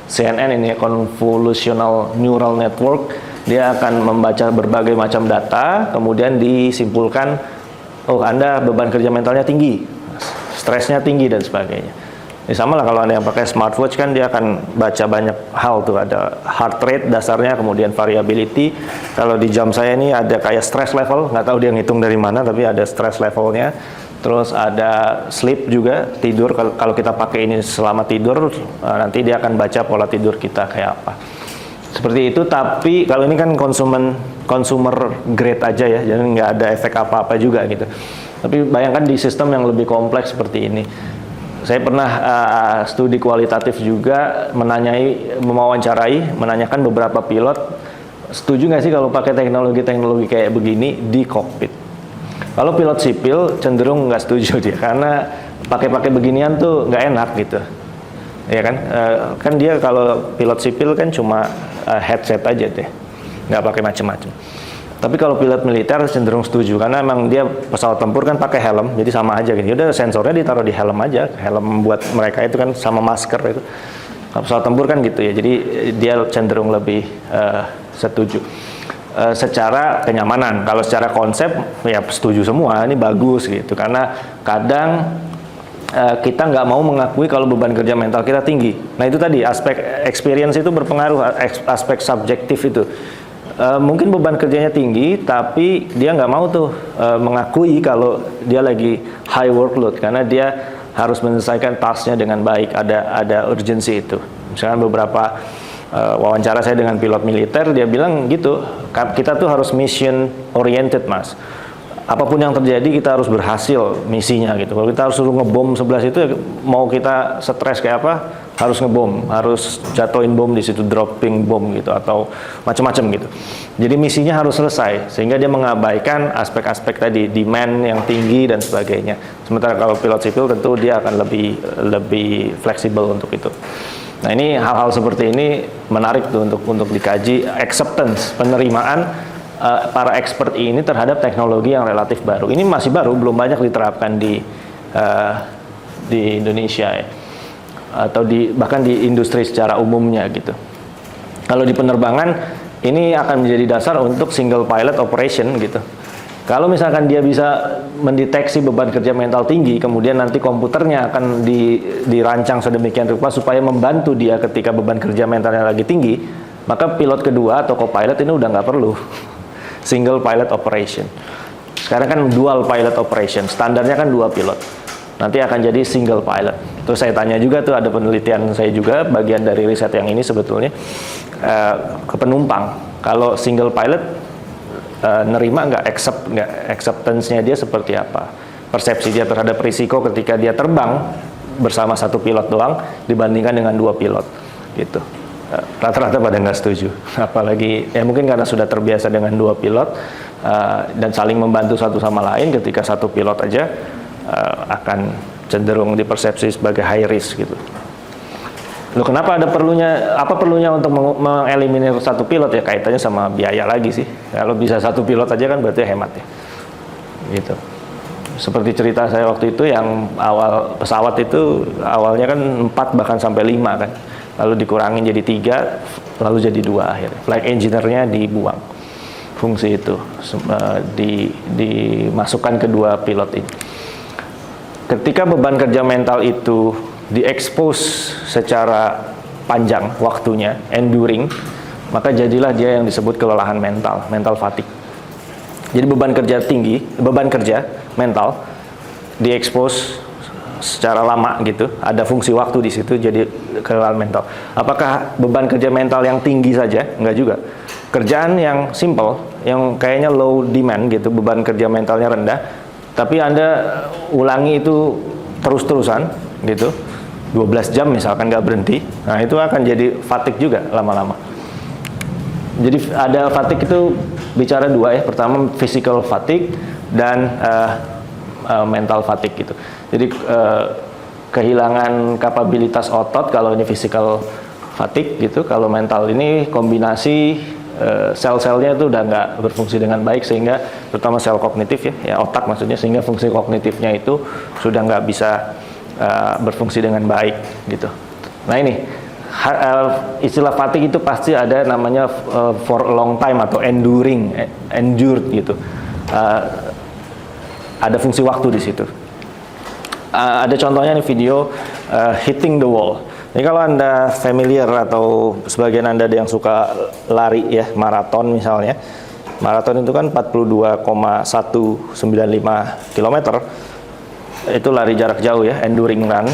Speaker 1: CNN ini, convolutional neural network, dia akan membaca berbagai macam data, kemudian disimpulkan, oh Anda beban kerja mentalnya tinggi, stresnya tinggi dan sebagainya. Ini sama lah kalau Anda yang pakai smartwatch, kan dia akan baca banyak hal tuh, ada heart rate dasarnya, kemudian variability. Kalau di jam saya ini ada kayak stress level, nggak tahu dia ngitung dari mana, tapi ada stress levelnya. Terus ada sleep juga, tidur. Kalau kita pakai ini selama tidur, nanti dia akan baca pola tidur kita kayak apa. Seperti itu, tapi kalau ini kan consumer grade aja ya, jadi nggak ada efek apa-apa juga gitu. Tapi bayangkan di sistem yang lebih kompleks seperti ini. Saya pernah studi kualitatif juga, menanyakan beberapa pilot, setuju nggak sih kalau pakai teknologi kayak begini di kokpit. Kalau pilot sipil cenderung nggak setuju dia, karena pakai beginian tuh nggak enak gitu. Ya kan, kan dia kalau pilot sipil kan cuma headset aja deh, nggak pakai macam-macam. Tapi kalau pilot militer cenderung setuju, karena emang dia pesawat tempur kan pakai helm, jadi sama aja gitu. Udah sensornya ditaruh di helm aja, helm buat mereka itu kan sama masker itu. Kalau pesawat tempur kan gitu ya, jadi dia cenderung lebih setuju. Secara kenyamanan, kalau secara konsep ya setuju semua, ini bagus gitu, karena kadang kita nggak mau mengakui kalau beban kerja mental kita tinggi. Nah itu tadi, aspek experience itu berpengaruh, aspek subjektif itu. Mungkin beban kerjanya tinggi, tapi dia nggak mau tuh mengakui kalau dia lagi high workload, karena dia harus menyelesaikan tasknya dengan baik, ada urgensi itu. Misalkan beberapa wawancara saya dengan pilot militer, dia bilang gitu, kita tuh harus mission oriented mas. Apapun yang terjadi kita harus berhasil misinya gitu. Kalau kita harus suruh ngebom sebelah situ, ya, mau kita stres kayak apa, harus ngebom, harus jatuhin bom di situ, dropping bom gitu, atau macam-macam gitu. Jadi misinya harus selesai, sehingga dia mengabaikan aspek-aspek tadi, demand yang tinggi dan sebagainya. Sementara kalau pilot sipil tentu dia akan lebih fleksibel untuk itu. Nah ini hal-hal seperti ini menarik tuh untuk dikaji, acceptance, penerimaan para expert ini terhadap teknologi yang relatif baru. Ini masih baru, belum banyak diterapkan di Indonesia ya, atau bahkan di industri secara umumnya gitu. Kalau di penerbangan ini akan menjadi dasar untuk single pilot operation gitu. Kalau misalkan dia bisa mendeteksi beban kerja mental tinggi, kemudian nanti komputernya akan dirancang sedemikian rupa supaya membantu dia ketika beban kerja mentalnya lagi tinggi, maka pilot kedua atau co-pilot ini udah nggak perlu single pilot operation. Sekarang kan dual pilot operation, standarnya kan 2 pilot. Nanti akan jadi single pilot. Terus saya tanya juga tuh, ada penelitian saya juga, bagian dari riset yang ini sebetulnya, ke penumpang. Kalau single pilot, nerima nggak, acceptance-nya dia seperti apa? Persepsi dia terhadap risiko ketika dia terbang bersama 1 pilot doang dibandingkan dengan 2 pilot gitu. rata-rata pada nggak setuju. Apalagi ya mungkin karena sudah terbiasa dengan 2 pilot dan saling membantu satu sama lain. Ketika satu pilot aja akan cenderung dipersepsi sebagai high risk gitu. Loh, kenapa ada perlunya? Apa perlunya untuk mengeliminir satu pilot ya? Kaitannya sama biaya lagi sih. Kalau bisa satu pilot aja kan berarti hemat ya. Gitu. Seperti cerita saya waktu itu yang awal pesawat itu awalnya kan 4 bahkan sampai 5 kan. Lalu dikurangin jadi 3, lalu jadi 2 akhirnya. Flight engineer-nya dibuang. Fungsi itu dimasukkan ke 2 pilot ini. Ketika beban kerja mental itu diekspos secara panjang waktunya, enduring, maka jadilah dia yang disebut kelelahan mental, mental fatigue. Jadi beban kerja tinggi, beban kerja mental diekspos secara lama gitu, ada fungsi waktu di situ, jadi kelelahan mental. Apakah beban kerja mental yang tinggi saja? Enggak juga. Kerjaan yang simple, yang kayaknya low demand gitu, beban kerja mentalnya rendah, tapi Anda ulangi itu terus-terusan gitu, 12 jam misalkan nggak berhenti, nah itu akan jadi fatigue juga lama-lama. Jadi ada fatigue itu bicara 2 ya, pertama physical fatigue dan mental fatigue gitu. Jadi kehilangan kapabilitas otot kalau ini physical fatigue gitu, kalau mental ini kombinasi sel-selnya itu udah nggak berfungsi dengan baik, sehingga terutama sel kognitif ya otak maksudnya, sehingga fungsi kognitifnya itu sudah nggak bisa berfungsi dengan baik gitu. Nah ini istilah fatigue itu pasti ada namanya for a long time atau endured gitu. Ada fungsi waktu di situ. Ada contohnya nih video hitting the wall. Ini kalau Anda familiar atau sebagian Anda yang suka lari ya, maraton misalnya. Maraton itu kan 42,195 km. Itu lari jarak jauh ya, enduring run.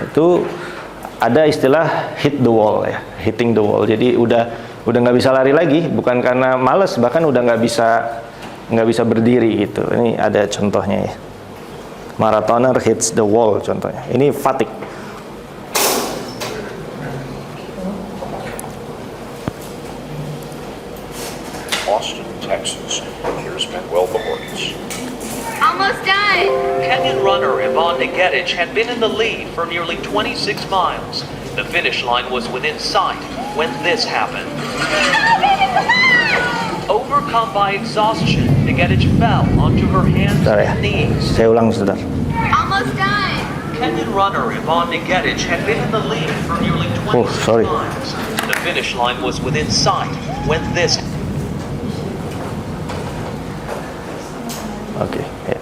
Speaker 1: Itu ada istilah hit the wall ya, hitting the wall. Jadi udah nggak bisa lari lagi, bukan karena males, bahkan udah nggak bisa berdiri gitu. Ini ada contohnya ya. Marathoner hits the wall contohnya. Ini fatigue.
Speaker 3: Austin, Texas. Here's Manuel Valores.
Speaker 4: Almost done.
Speaker 5: Kenyan runner Yvonne Ngetich had been in the lead for nearly 26 miles. The finish line was within sight when this happened. Overcome by exhaustion, Ngetich fell onto her hands
Speaker 1: Bentar ya.
Speaker 5: and knees.
Speaker 1: Saya ulang sebentar.
Speaker 4: Almost done.
Speaker 5: Kenyan runner Yvonne Ngetich had been in the lead for nearly 26
Speaker 1: sorry.
Speaker 5: miles. The finish line was within sight when this
Speaker 1: Oke, ya.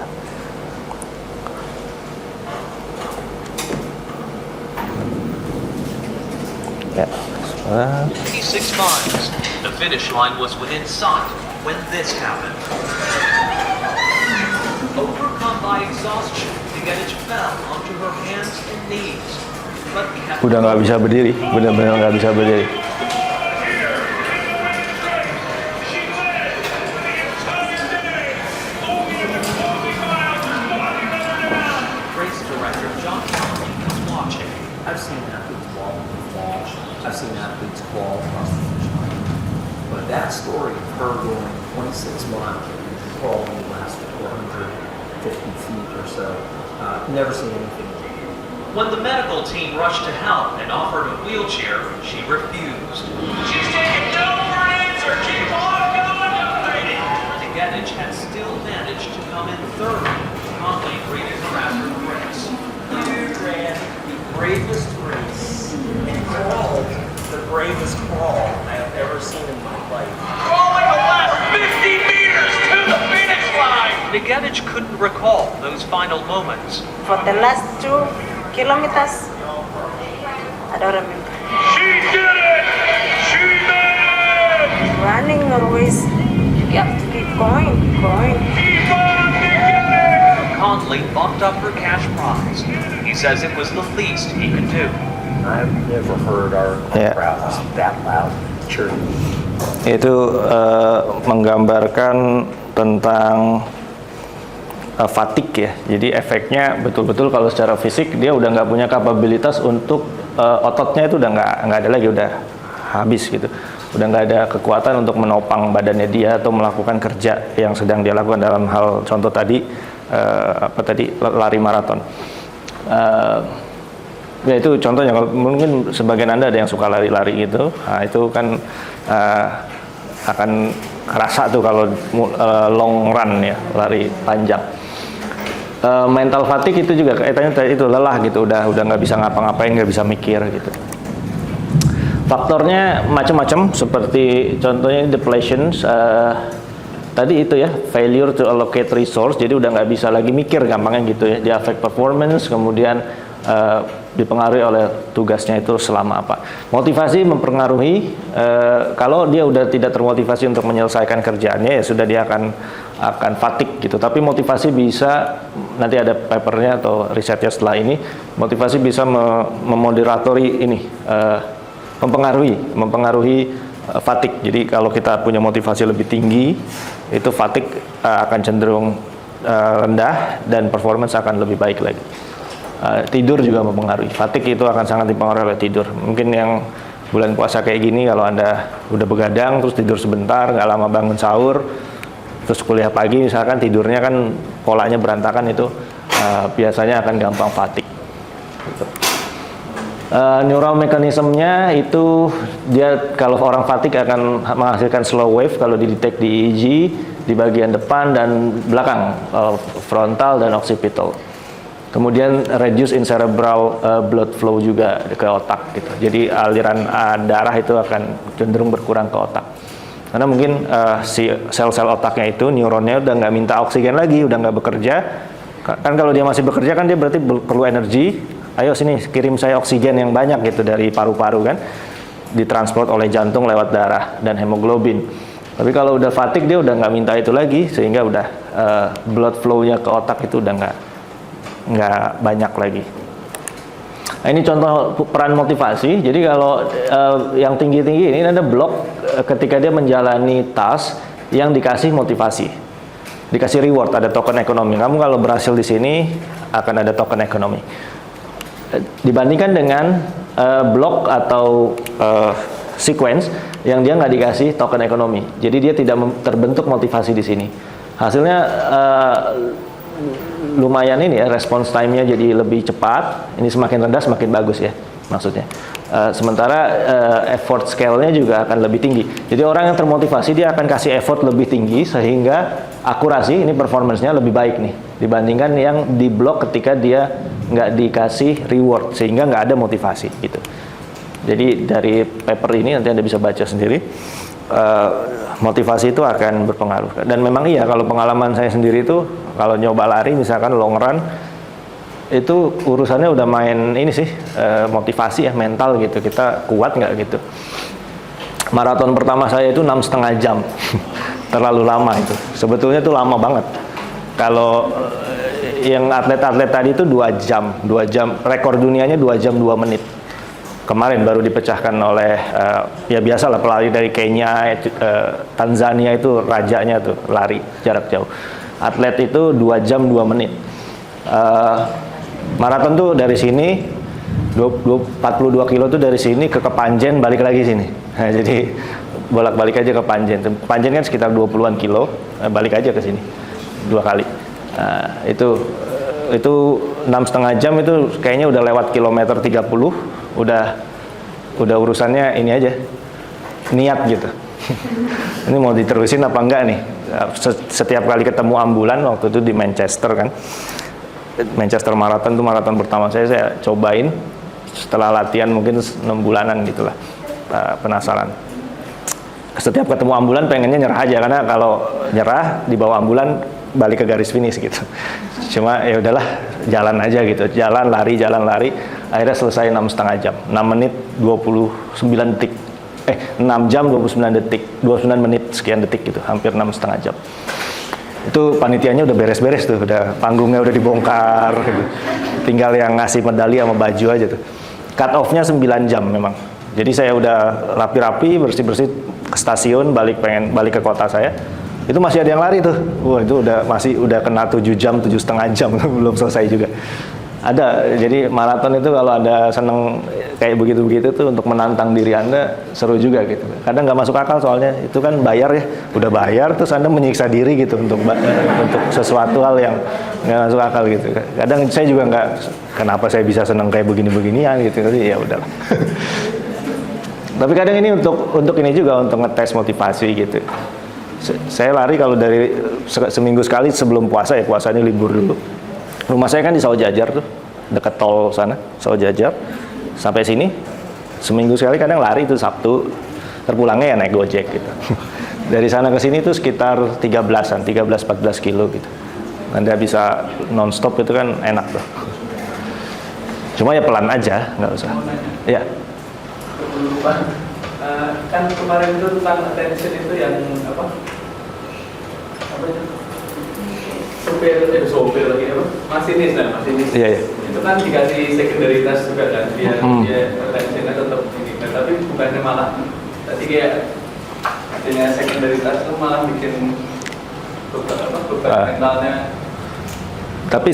Speaker 1: Ya.
Speaker 5: 26 miles. The finish line was within sight when this happened. Overcome by exhaustion, Ngetich fell onto her hands and knees. But kept
Speaker 1: Udah nggak bisa berdiri, benar-benar nggak bisa berdiri.
Speaker 5: race director John Conley was watching.
Speaker 6: I've seen athletes fall and fall. I've seen athletes fall across the finish line. But that story of her going 26 miles and crawling the last 450 feet or so, never seen anything like it.
Speaker 5: When the medical team rushed to help and offered a wheelchair, she refused. She's taking no for an answer. Keep on going. Ngetich had still managed to come in third. Conley greeted her after the race.
Speaker 6: You ran the bravest race and crawled the bravest crawl I have ever seen in my life.
Speaker 5: Crawling the last 50 meters to the finish line. Ngetich couldn't recall those final moments.
Speaker 7: For the last 2 kilometers, I don't remember.
Speaker 3: She did it! She made it!
Speaker 7: Running always, you have to keep going.
Speaker 5: Conley bumped up her cash prize. He says it was the least he could do.
Speaker 6: I've never heard our
Speaker 1: Yeah.
Speaker 6: crowds that loud cheering.
Speaker 1: Itu menggambarkan tentang fatigue ya. Jadi efeknya betul-betul kalau secara fisik dia udah nggak punya kapabilitas untuk ototnya itu udah nggak ada lagi, udah habis gitu. Udah nggak ada kekuatan untuk menopang badannya dia atau melakukan kerja yang sedang dia lakukan dalam hal contoh tadi lari maraton. Ya itu contohnya, kalau mungkin sebagian Anda ada yang suka lari-lari gitu, nah itu kan akan kerasa tuh kalau long run ya, lari panjang. Mental fatigue itu juga kaitannya itu lelah gitu, udah nggak bisa ngapa-ngapain, nggak bisa mikir gitu. Faktornya macam-macam, seperti contohnya depletion, tadi itu ya, failure to allocate resource, jadi udah nggak bisa lagi mikir gampangnya gitu ya, dia affect performance, kemudian dipengaruhi oleh tugasnya itu selama apa. Motivasi mempengaruhi, kalau dia udah tidak termotivasi untuk menyelesaikan kerjaannya, ya sudah dia akan fatigue gitu. Tapi motivasi bisa, nanti ada papernya atau risetnya setelah ini, motivasi bisa memoderatori ini, mempengaruhi fatigue. Jadi kalau kita punya motivasi lebih tinggi, itu fatigue akan cenderung rendah dan performance akan lebih baik lagi. Tidur juga mempengaruhi. Fatigue itu akan sangat dipengaruhi oleh tidur. Mungkin yang bulan puasa kayak gini, kalau Anda udah begadang terus tidur sebentar, nggak lama bangun sahur, terus kuliah pagi misalkan, tidurnya kan polanya berantakan, itu biasanya akan gampang fatigue gitu. Neural mechanism-nya itu, dia kalau orang fatigue akan menghasilkan slow wave kalau didetek di EEG di bagian depan dan belakang, frontal dan occipital. Kemudian reduce in cerebral blood flow juga ke otak gitu. Jadi aliran darah itu akan cenderung berkurang ke otak. Karena mungkin si sel-sel otaknya itu, neuronnya udah nggak minta oksigen lagi, udah nggak bekerja. Kan kalau dia masih bekerja kan dia berarti perlu energi. Ayo sini kirim saya oksigen yang banyak gitu dari paru-paru kan. Ditransport oleh jantung lewat darah dan hemoglobin. Tapi kalau udah fatigue dia udah nggak minta itu lagi, sehingga udah blood flow-nya ke otak itu udah nggak banyak lagi. Nah, ini contoh peran motivasi. Jadi kalau yang tinggi-tinggi ini ada blok ketika dia menjalani task yang dikasih motivasi, dikasih reward, ada token ekonomi. Kamu kalau berhasil di sini akan ada token ekonomi. Dibandingkan dengan blok atau sequence yang dia nggak dikasih token ekonomi. Jadi dia tidak terbentuk motivasi di sini. Hasilnya lumayan ini ya, response time-nya jadi lebih cepat. Ini semakin rendah semakin bagus ya maksudnya. Sementara effort scale-nya juga akan lebih tinggi. Jadi orang yang termotivasi dia akan kasih effort lebih tinggi sehingga akurasi, ini performance-nya lebih baik nih dibandingkan yang di blok ketika dia nggak dikasih reward, sehingga nggak ada motivasi gitu. Jadi dari paper ini nanti Anda bisa baca sendiri, motivasi itu akan berpengaruh. Dan memang iya, kalau pengalaman saya sendiri itu kalau nyoba lari misalkan long run, itu urusannya udah main ini sih, motivasi ya, mental gitu, kita kuat nggak gitu. Maraton pertama saya itu 6,5 jam terlalu lama itu, sebetulnya itu lama banget. Kalau yang atlet-atlet tadi itu 2 jam, rekor dunianya 2 jam 2 menit. Kemarin baru dipecahkan oleh ya biasalah pelari dari Kenya, Tanzania itu rajanya tuh lari jarak jauh. Atlet itu 2 jam 2 menit. Maraton tuh dari sini 42 kilo tuh dari sini ke Kepanjen, balik lagi sini. Nah, jadi bolak-balik aja ke Kepanjen. Kepanjen kan sekitar 20-an kilo, balik aja ke sini 2 kali. Nah, itu 6,5 jam itu kayaknya udah lewat kilometer 30, udah urusannya ini aja, niat gitu. Ini mau diterusin apa enggak nih? Setiap kali ketemu ambulan, waktu itu di Manchester kan, Manchester Marathon itu maraton pertama saya cobain setelah latihan mungkin 6 bulanan gitulah, penasaran. Setiap ketemu ambulan pengennya nyerah aja, karena kalau nyerah di bawah ambulan balik ke garis finish gitu. Cuma ya udahlah, jalan aja gitu, jalan lari, akhirnya selesai 6,5 jam, 6 menit 29 detik, 6 jam 29 detik, 29 menit sekian detik gitu, hampir 6,5 jam. Itu panitianya udah beres-beres tuh, udah panggungnya udah dibongkar gitu. Tinggal yang ngasih medali sama baju aja tuh. Cut off-nya 9 jam memang. Jadi saya udah rapi-rapi, bersih-bersih ke stasiun, balik ke kota saya. Itu masih ada yang lari tuh. Wah, itu udah kena 7 jam, 7,5 jam belum selesai juga. Ada. Jadi maraton itu kalau ada seneng kayak begitu-begitu tuh untuk menantang diri Anda seru juga gitu. Kadang nggak masuk akal soalnya itu kan bayar ya, udah bayar terus Anda menyiksa diri gitu untuk sesuatu hal yang nggak masuk akal gitu. Kadang saya juga nggak, kenapa saya bisa senang kayak begini-beginian gitu, tapi ya udahlah. Tapi kadang ini untuk ini juga untuk ngetes motivasi gitu. Saya lari kalau dari seminggu sekali sebelum puasa ya, puasa ini libur dulu. Rumah saya kan di Sawah Jajar tuh, dekat tol sana, Sawah Jajar. Sampai sini seminggu sekali kadang lari itu Sabtu, terpulangnya ya naik Gojek gitu. Dari sana ke sini tuh sekitar 13-14 kilo gitu. Anda bisa non-stop itu kan enak tuh. Cuma ya pelan aja, nggak usah. Ya.
Speaker 2: Kan kemarin itu tentang attention itu yang apa itu? Sopir lagi apa? Masinis.
Speaker 1: Iya, iya.
Speaker 2: Itu kan dikasih sekundaritas juga kan, dia attentionnya tetap ini kan, tapi bukannya malah tadi kayak adanya sekundaritas itu malah bikin beban mentalnya.
Speaker 1: Tapi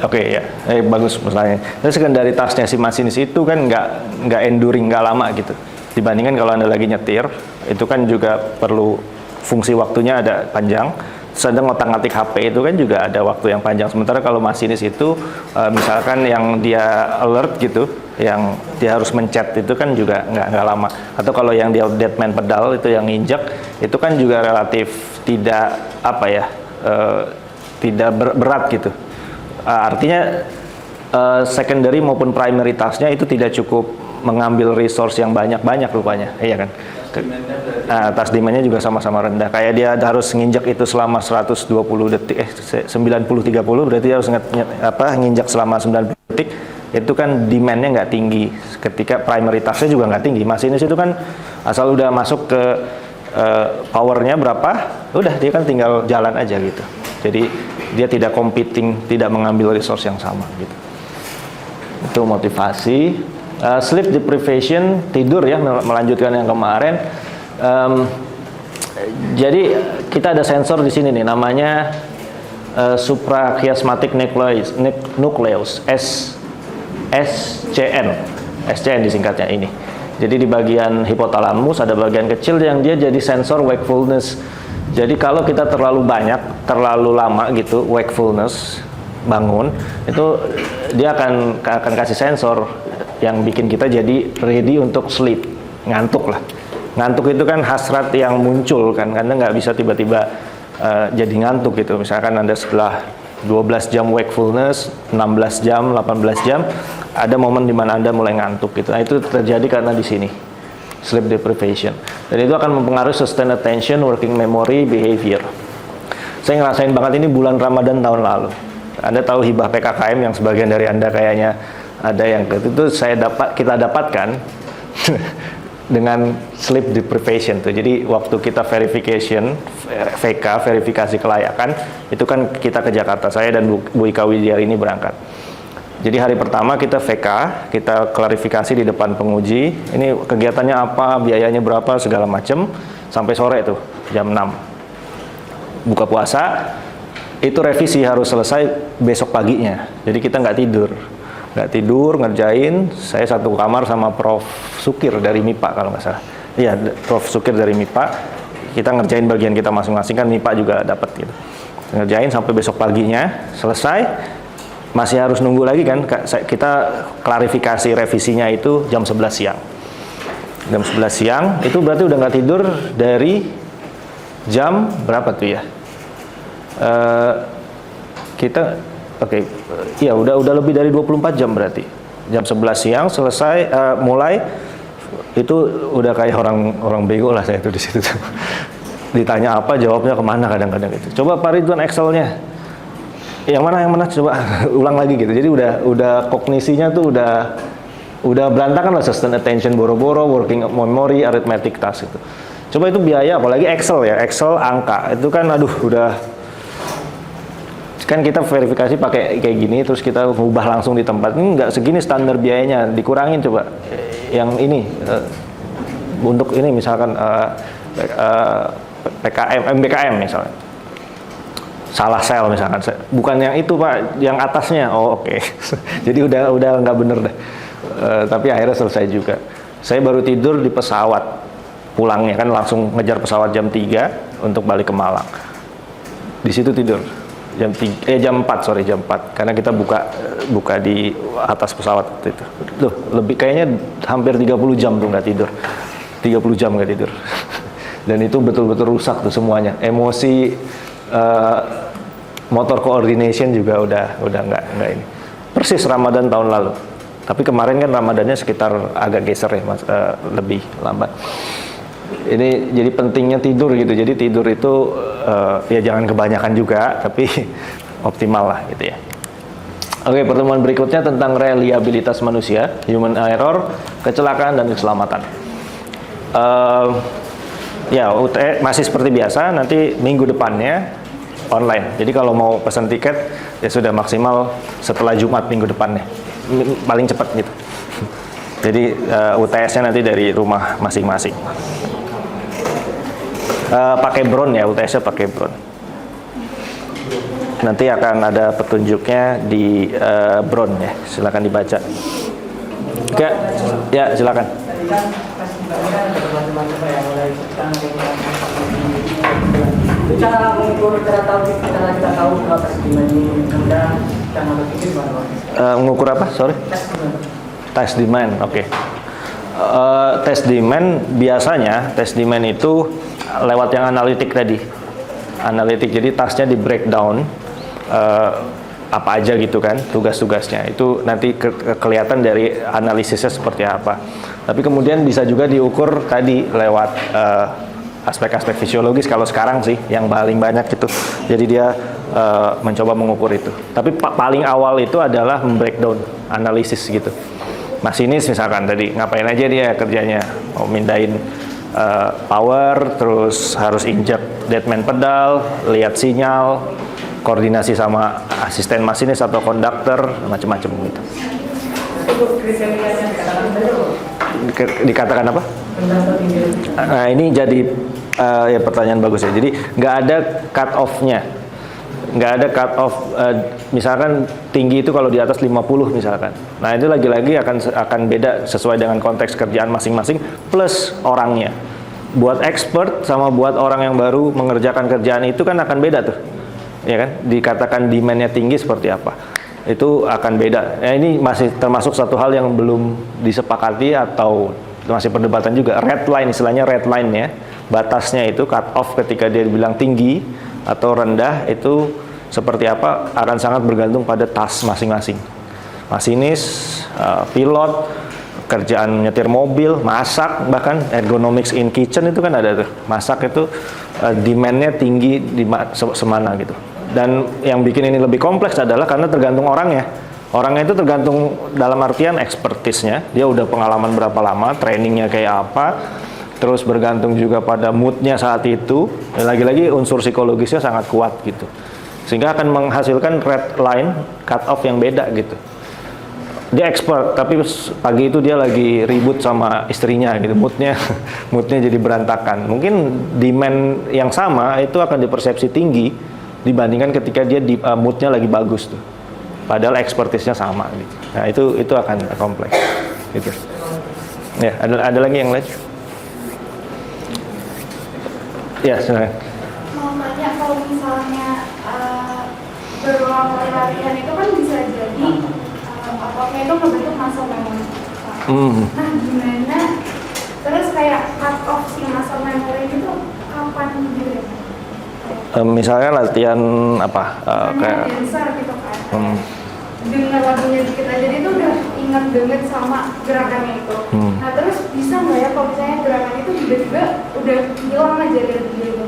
Speaker 1: oke ya, bagus masalahnya. Tapi sekundaritasnya si masinis itu kan nggak enduring, nggak lama gitu. Dibandingkan kalau Anda lagi nyetir, itu kan juga perlu fungsi waktunya ada panjang. Sedang ngotak-ngatik HP itu kan juga ada waktu yang panjang. Sementara kalau masinis itu misalkan yang dia alert gitu, yang dia harus mencet itu kan juga nggak lama. Atau kalau yang dia deadman pedal itu yang nginjek, itu kan juga relatif tidak apa ya, tidak berat gitu. Artinya secondary maupun primary task-nya itu tidak cukup mengambil resource yang banyak rupanya, iya kan? Task demand-nya juga sama-sama rendah. Kayak dia harus nginjak itu selama 120 detik, 90-30 berarti dia harus nginjak selama 90 detik. Itu kan demand-nya nggak tinggi. Ketika primary task-nya juga nggak tinggi. Masinis itu kan asal udah masuk ke power-nya berapa, udah dia kan tinggal jalan aja gitu. Jadi dia tidak competing, tidak mengambil resource yang sama gitu. Itu motivasi. Sleep deprivation, tidur ya, melanjutkan yang kemarin. Jadi kita ada sensor di sini nih, namanya suprachiasmatic nucleus, SCN disingkatnya ini. Jadi di bagian hipotalamus ada bagian kecil yang dia jadi sensor wakefulness. Jadi kalau kita terlalu lama gitu wakefulness, bangun, itu dia akan kasih sensor yang bikin kita jadi ready untuk sleep, ngantuk lah. Ngantuk itu kan hasrat yang muncul kan, karena nggak bisa tiba-tiba jadi ngantuk gitu. Misalkan Anda setelah 12 jam wakefulness, 16 jam, 18 jam, ada momen di mana Anda mulai ngantuk gitu. Nah, itu terjadi karena di sini, sleep deprivation. Dan itu akan mempengaruhi sustained attention, working memory, behavior. Saya ngerasain banget ini bulan Ramadan tahun lalu. Anda tahu hibah PKKM yang sebagian dari Anda kayaknya ada yang itu kita dapatkan dengan sleep deprivation tuh. Jadi waktu kita verification VK, verifikasi kelayakan, itu kan kita ke Jakarta, saya dan Bu Ika Widyar ini berangkat. Jadi hari pertama kita VK, kita klarifikasi di depan penguji, ini kegiatannya apa, biayanya berapa, segala macam, sampai sore tuh jam 6. Buka puasa, itu revisi harus selesai besok paginya. Jadi kita nggak tidur ngerjain. Saya satu kamar sama Prof. Sukir dari MIPA kalau nggak salah. Iya, Prof. Sukir dari MIPA. Kita ngerjain bagian kita masing-masing, kan MIPA juga dapat gitu. Ngerjain sampai besok paginya selesai. Masih harus nunggu lagi kan. Kita klarifikasi revisinya itu jam 11 siang. Jam 11 siang itu berarti udah nggak tidur dari jam berapa tuh ya? Iya udah lebih dari 24 jam berarti. Jam 11 siang selesai, mulai itu udah kayak orang bego lah saya itu di situ. Ditanya apa, jawabnya kemana kadang-kadang itu. Coba Pak Ridwan Excel-nya. Yang mana coba ulang lagi gitu. Jadi udah kognisinya tuh udah berantakan lah, sustained attention boro-boro, working memory, arithmetic task itu. Coba itu biaya, apalagi Excel ya, Excel angka itu kan aduh udah. Kan kita verifikasi pakai kayak gini, terus kita ubah langsung di tempat. Ini nggak segini standar biayanya, dikurangin coba. Yang ini untuk ini misalkan MBKM misalnya, salah sel misalkan, bukan yang itu Pak, yang atasnya. Oh oke. Jadi udah nggak bener deh. Tapi akhirnya selesai juga. Saya baru tidur di pesawat, pulangnya kan langsung ngejar pesawat jam 3 untuk balik ke Malang. Di situ tidur jam 4 karena kita buka di atas pesawat waktu itu. Loh, lebih kayaknya hampir 30 jam tuh nggak tidur. 30 jam nggak tidur. Dan itu betul-betul rusak tuh semuanya. Emosi, motor coordination juga udah nggak ini. Persis Ramadan tahun lalu. Tapi kemarin kan Ramadannya sekitar agak geser ya, Mas, lebih lambat. Ini jadi pentingnya tidur gitu. Jadi tidur itu ya jangan kebanyakan juga, tapi optimal lah gitu ya. Oke, pertemuan berikutnya tentang reliabilitas manusia, human error, kecelakaan dan keselamatan. Ya, UTE masih seperti biasa, nanti minggu depannya online. Jadi kalau mau pesan tiket ya sudah maksimal setelah Jumat minggu depannya, paling cepat gitu. Jadi UTS-nya nanti dari rumah masing-masing. Pakai Bron ya, UTS-nya pakai Bron. Nanti akan ada petunjuknya di Bron ya, silakan dibaca. Oke, ya silakan.
Speaker 8: Tadi kan pas dibaca ada macam-macam ya, mulai itu cara mengukur, cara tahu berapa segmen ini, kemudian cara berpikir bagaimana?
Speaker 1: Mengukur apa? Sorry. Test demand, oke. Test demand biasanya test demand itu lewat yang analitik tadi. Analitik, jadi tasnya di breakdown apa aja gitu kan, tugas-tugasnya. Itu nanti kelihatan dari analisisnya seperti apa. Tapi kemudian bisa juga diukur tadi lewat aspek-aspek fisiologis kalau sekarang sih yang paling banyak gitu. Jadi dia mencoba mengukur itu. Tapi paling awal itu adalah breakdown, analisis gitu. Masinis misalkan tadi ngapain aja dia kerjanya, mindain power, terus harus injek deadman pedal, lihat sinyal, koordinasi sama asisten masinis atau konduktor, macam-macam gitu.
Speaker 8: Itu kriterianya dikatakan saja loh.
Speaker 1: Dikatakan apa? Nah ini jadi ya pertanyaan bagus ya. Jadi nggak ada cut off-nya, nggak ada cut off. Misalkan tinggi itu kalau di atas 50 misalkan. Nah itu lagi-lagi akan beda sesuai dengan konteks kerjaan masing-masing plus orangnya. Buat expert sama buat orang yang baru mengerjakan kerjaan itu kan akan beda tuh, ya kan? Dikatakan demand-nya tinggi seperti apa? Itu akan beda. Ya, ini masih termasuk satu hal yang belum disepakati atau masih perdebatan juga. Red line, istilahnya red line ya. Batasnya itu cut off ketika dia bilang tinggi atau rendah itu seperti apa akan sangat bergantung pada task masing-masing. Masinis, pilot, kerjaan nyetir mobil, masak, bahkan ergonomics in kitchen itu kan ada tuh. Masak itu demand-nya tinggi di semana gitu. Dan yang bikin ini lebih kompleks adalah karena tergantung orangnya. Orangnya itu tergantung dalam artian expertise-nya, dia udah pengalaman berapa lama, trainingnya kayak apa, terus bergantung juga pada mood-nya saat itu, dan lagi-lagi unsur psikologisnya sangat kuat gitu. Sehingga akan menghasilkan red line, cut off yang beda gitu. Dia expert, tapi pagi itu dia lagi ribut sama istrinya gitu, moodnya jadi berantakan. Mungkin demand yang sama itu akan dipersepsi tinggi dibandingkan ketika dia moodnya lagi bagus tuh. Padahal expertise-nya sama gitu. Nah, itu akan kompleks gitu. Ya, ada lagi yang lain? Ya, silakan.
Speaker 9: Mau tanya, kalau misalnya berulang kali latihan itu kan bisa jadi ototnya itu membentuk muscle memory. Nah, gimana? Terus kayak cut off si muscle memory itu kapan gitu ya?
Speaker 1: Misalnya latihan apa? Kayak
Speaker 9: dancer gitu kan. Dengar lagunya dikit aja dia tuh udah ingat banget sama gerakannya itu. Nah terus bisa nggak ya kalau misalnya gerakan itu tiba-tiba udah hilang aja dari dia gitu?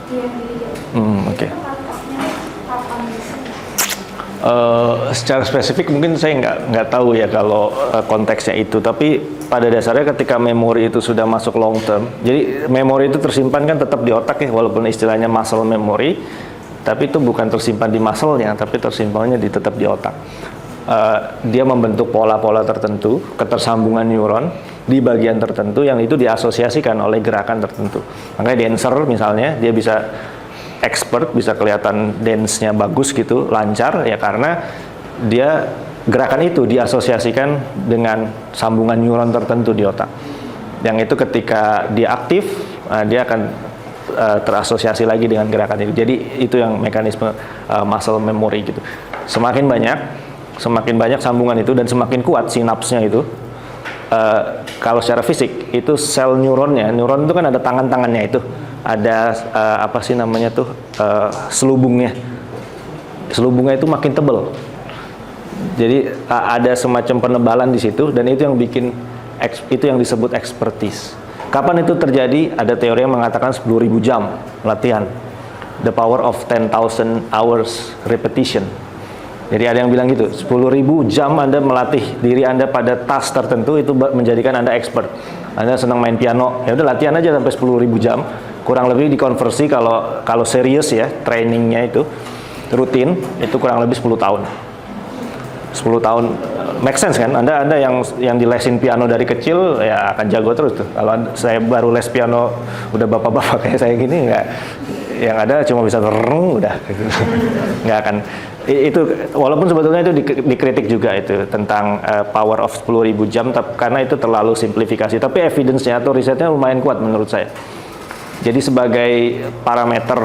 Speaker 9: Iya gitu.
Speaker 1: Oke.
Speaker 9: Kapan bisa?
Speaker 1: Secara spesifik mungkin saya nggak tahu ya kalau konteksnya itu, tapi pada dasarnya ketika memori itu sudah masuk long term, jadi memori itu tersimpan kan tetap di otak ya, walaupun istilahnya muscle memory, tapi itu bukan tersimpan di muscle-nya, tapi tersimpannya tetap di otak. Dia membentuk pola-pola tertentu, ketersambungan neuron di bagian tertentu yang itu diasosiasikan oleh gerakan tertentu. Makanya dancer misalnya dia bisa expert, bisa kelihatan dance-nya bagus gitu, lancar ya karena dia gerakan itu diasosiasikan dengan sambungan neuron tertentu di otak. Yang itu ketika dia aktif, dia akan terasosiasi lagi dengan gerakan itu. Jadi itu yang mekanisme muscle memory gitu. Semakin banyak sambungan itu dan semakin kuat sinapsnya itu. Kalau secara fisik itu sel neuron itu kan ada tangan-tangannya itu, ada apa sih namanya tuh selubungnya itu makin tebal. Jadi ada semacam penebalan di situ dan itu yang bikin itu yang disebut expertise. Kapan itu terjadi? Ada teori yang mengatakan 10.000 jam latihan, the power of 10,000 hours repetition. Jadi ada yang bilang gitu, 10.000 jam Anda melatih diri Anda pada task tertentu itu menjadikan Anda expert. Anda senang main piano, ya udah latihan aja sampai 10.000 jam. Kurang lebih dikonversi kalau serius ya, trainingnya itu rutin, itu kurang lebih 10 tahun. 10 tahun make sense kan? Anda yang dilesin piano dari kecil ya akan jago terus tuh. Kalau saya baru les piano udah bapak-bapak kayak saya gini nggak, yang ada cuma bisa udah gitu. Nggak akan itu, walaupun sebetulnya itu dikritik juga itu tentang power of 10.000 jam karena itu terlalu simplifikasi, tapi evidence-nya atau risetnya lumayan kuat menurut saya. Jadi sebagai parameter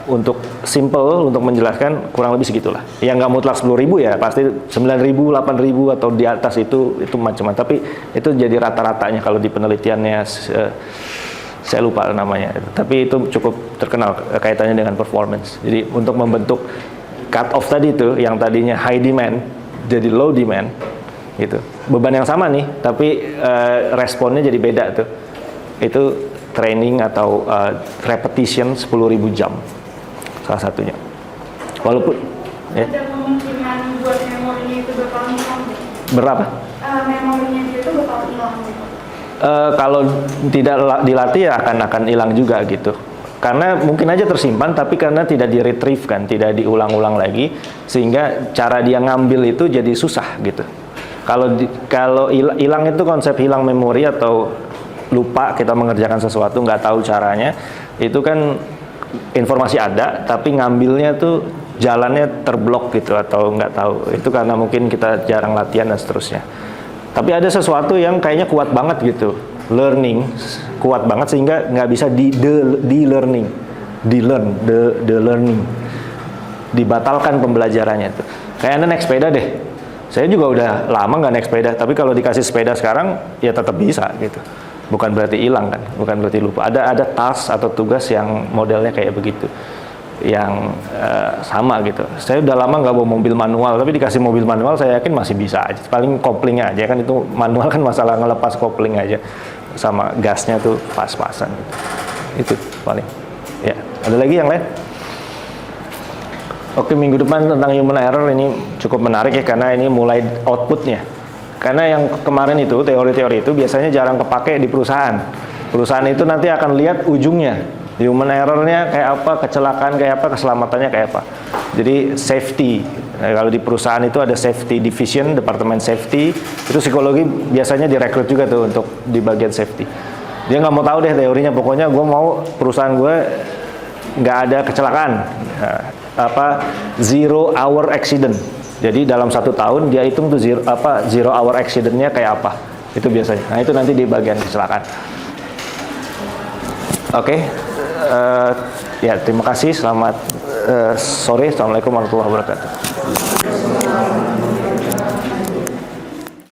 Speaker 1: untuk simple, untuk menjelaskan kurang lebih segitulah. Yang nggak mutlak 10.000 ya pasti 9.000, 8.000 atau di atas itu macam-macam. Tapi itu jadi rata-ratanya kalau di penelitiannya saya lupa namanya. Tapi itu cukup terkenal kaitannya dengan performance. Jadi untuk membentuk cut off tadi itu yang tadinya high demand jadi low demand gitu. Beban yang sama nih, tapi responnya jadi beda tuh. Itu training atau repetition 10.000 jam salah satunya. Walaupun
Speaker 9: ada kemungkinan buat memorinya itu bakal hilang.
Speaker 1: Berapa?
Speaker 9: Memorinya itu bakal hilang.
Speaker 1: Kalau tidak dilatih ya akan hilang juga gitu. Karena mungkin aja tersimpan, tapi karena tidak di-retrieve kan, tidak diulang-ulang lagi, sehingga cara dia ngambil itu jadi susah gitu. Kalau hilang itu konsep hilang memori atau lupa kita mengerjakan sesuatu, nggak tahu caranya, itu kan informasi ada, tapi ngambilnya tuh jalannya terblok gitu atau nggak tahu. Itu karena mungkin kita jarang latihan dan seterusnya. Tapi ada sesuatu yang kayaknya kuat banget gitu, learning kuat banget sehingga nggak bisa di-learning, learning, dibatalkan pembelajarannya tuh. Kayak Anda naik sepeda deh. Saya juga udah lama nggak naik sepeda, tapi kalau dikasih sepeda sekarang ya tetap bisa gitu. Bukan berarti hilang kan, bukan berarti lupa. Ada task atau tugas yang modelnya kayak begitu, yang sama gitu. Saya udah lama nggak bawa mobil manual, tapi dikasih mobil manual saya yakin masih bisa aja. Paling koplingnya aja kan, itu manual kan masalah ngelepas kopling aja, sama gasnya tuh pas-pasan. Itu paling. Ya, ada lagi yang lain? Oke, minggu depan tentang human error ini cukup menarik ya, karena ini mulai outputnya. Karena yang kemarin itu, teori-teori itu biasanya jarang kepake di perusahaan. Perusahaan itu nanti akan lihat ujungnya. Human error-nya kayak apa, kecelakaan kayak apa, keselamatannya kayak apa. Jadi safety. Nah, kalau di perusahaan itu ada safety division, departemen safety. Itu psikologi biasanya direkrut juga tuh untuk di bagian safety. Dia nggak mau tahu deh teorinya, pokoknya gue mau perusahaan gue nggak ada kecelakaan. Zero hour accident. Jadi dalam 1 tahun dia hitung tuh zero hour accident-nya kayak apa. Itu biasanya. Nah itu nanti di bagian kecelakaan. Oke. Ya terima kasih. Selamat sore. Assalamualaikum warahmatullahi wabarakatuh.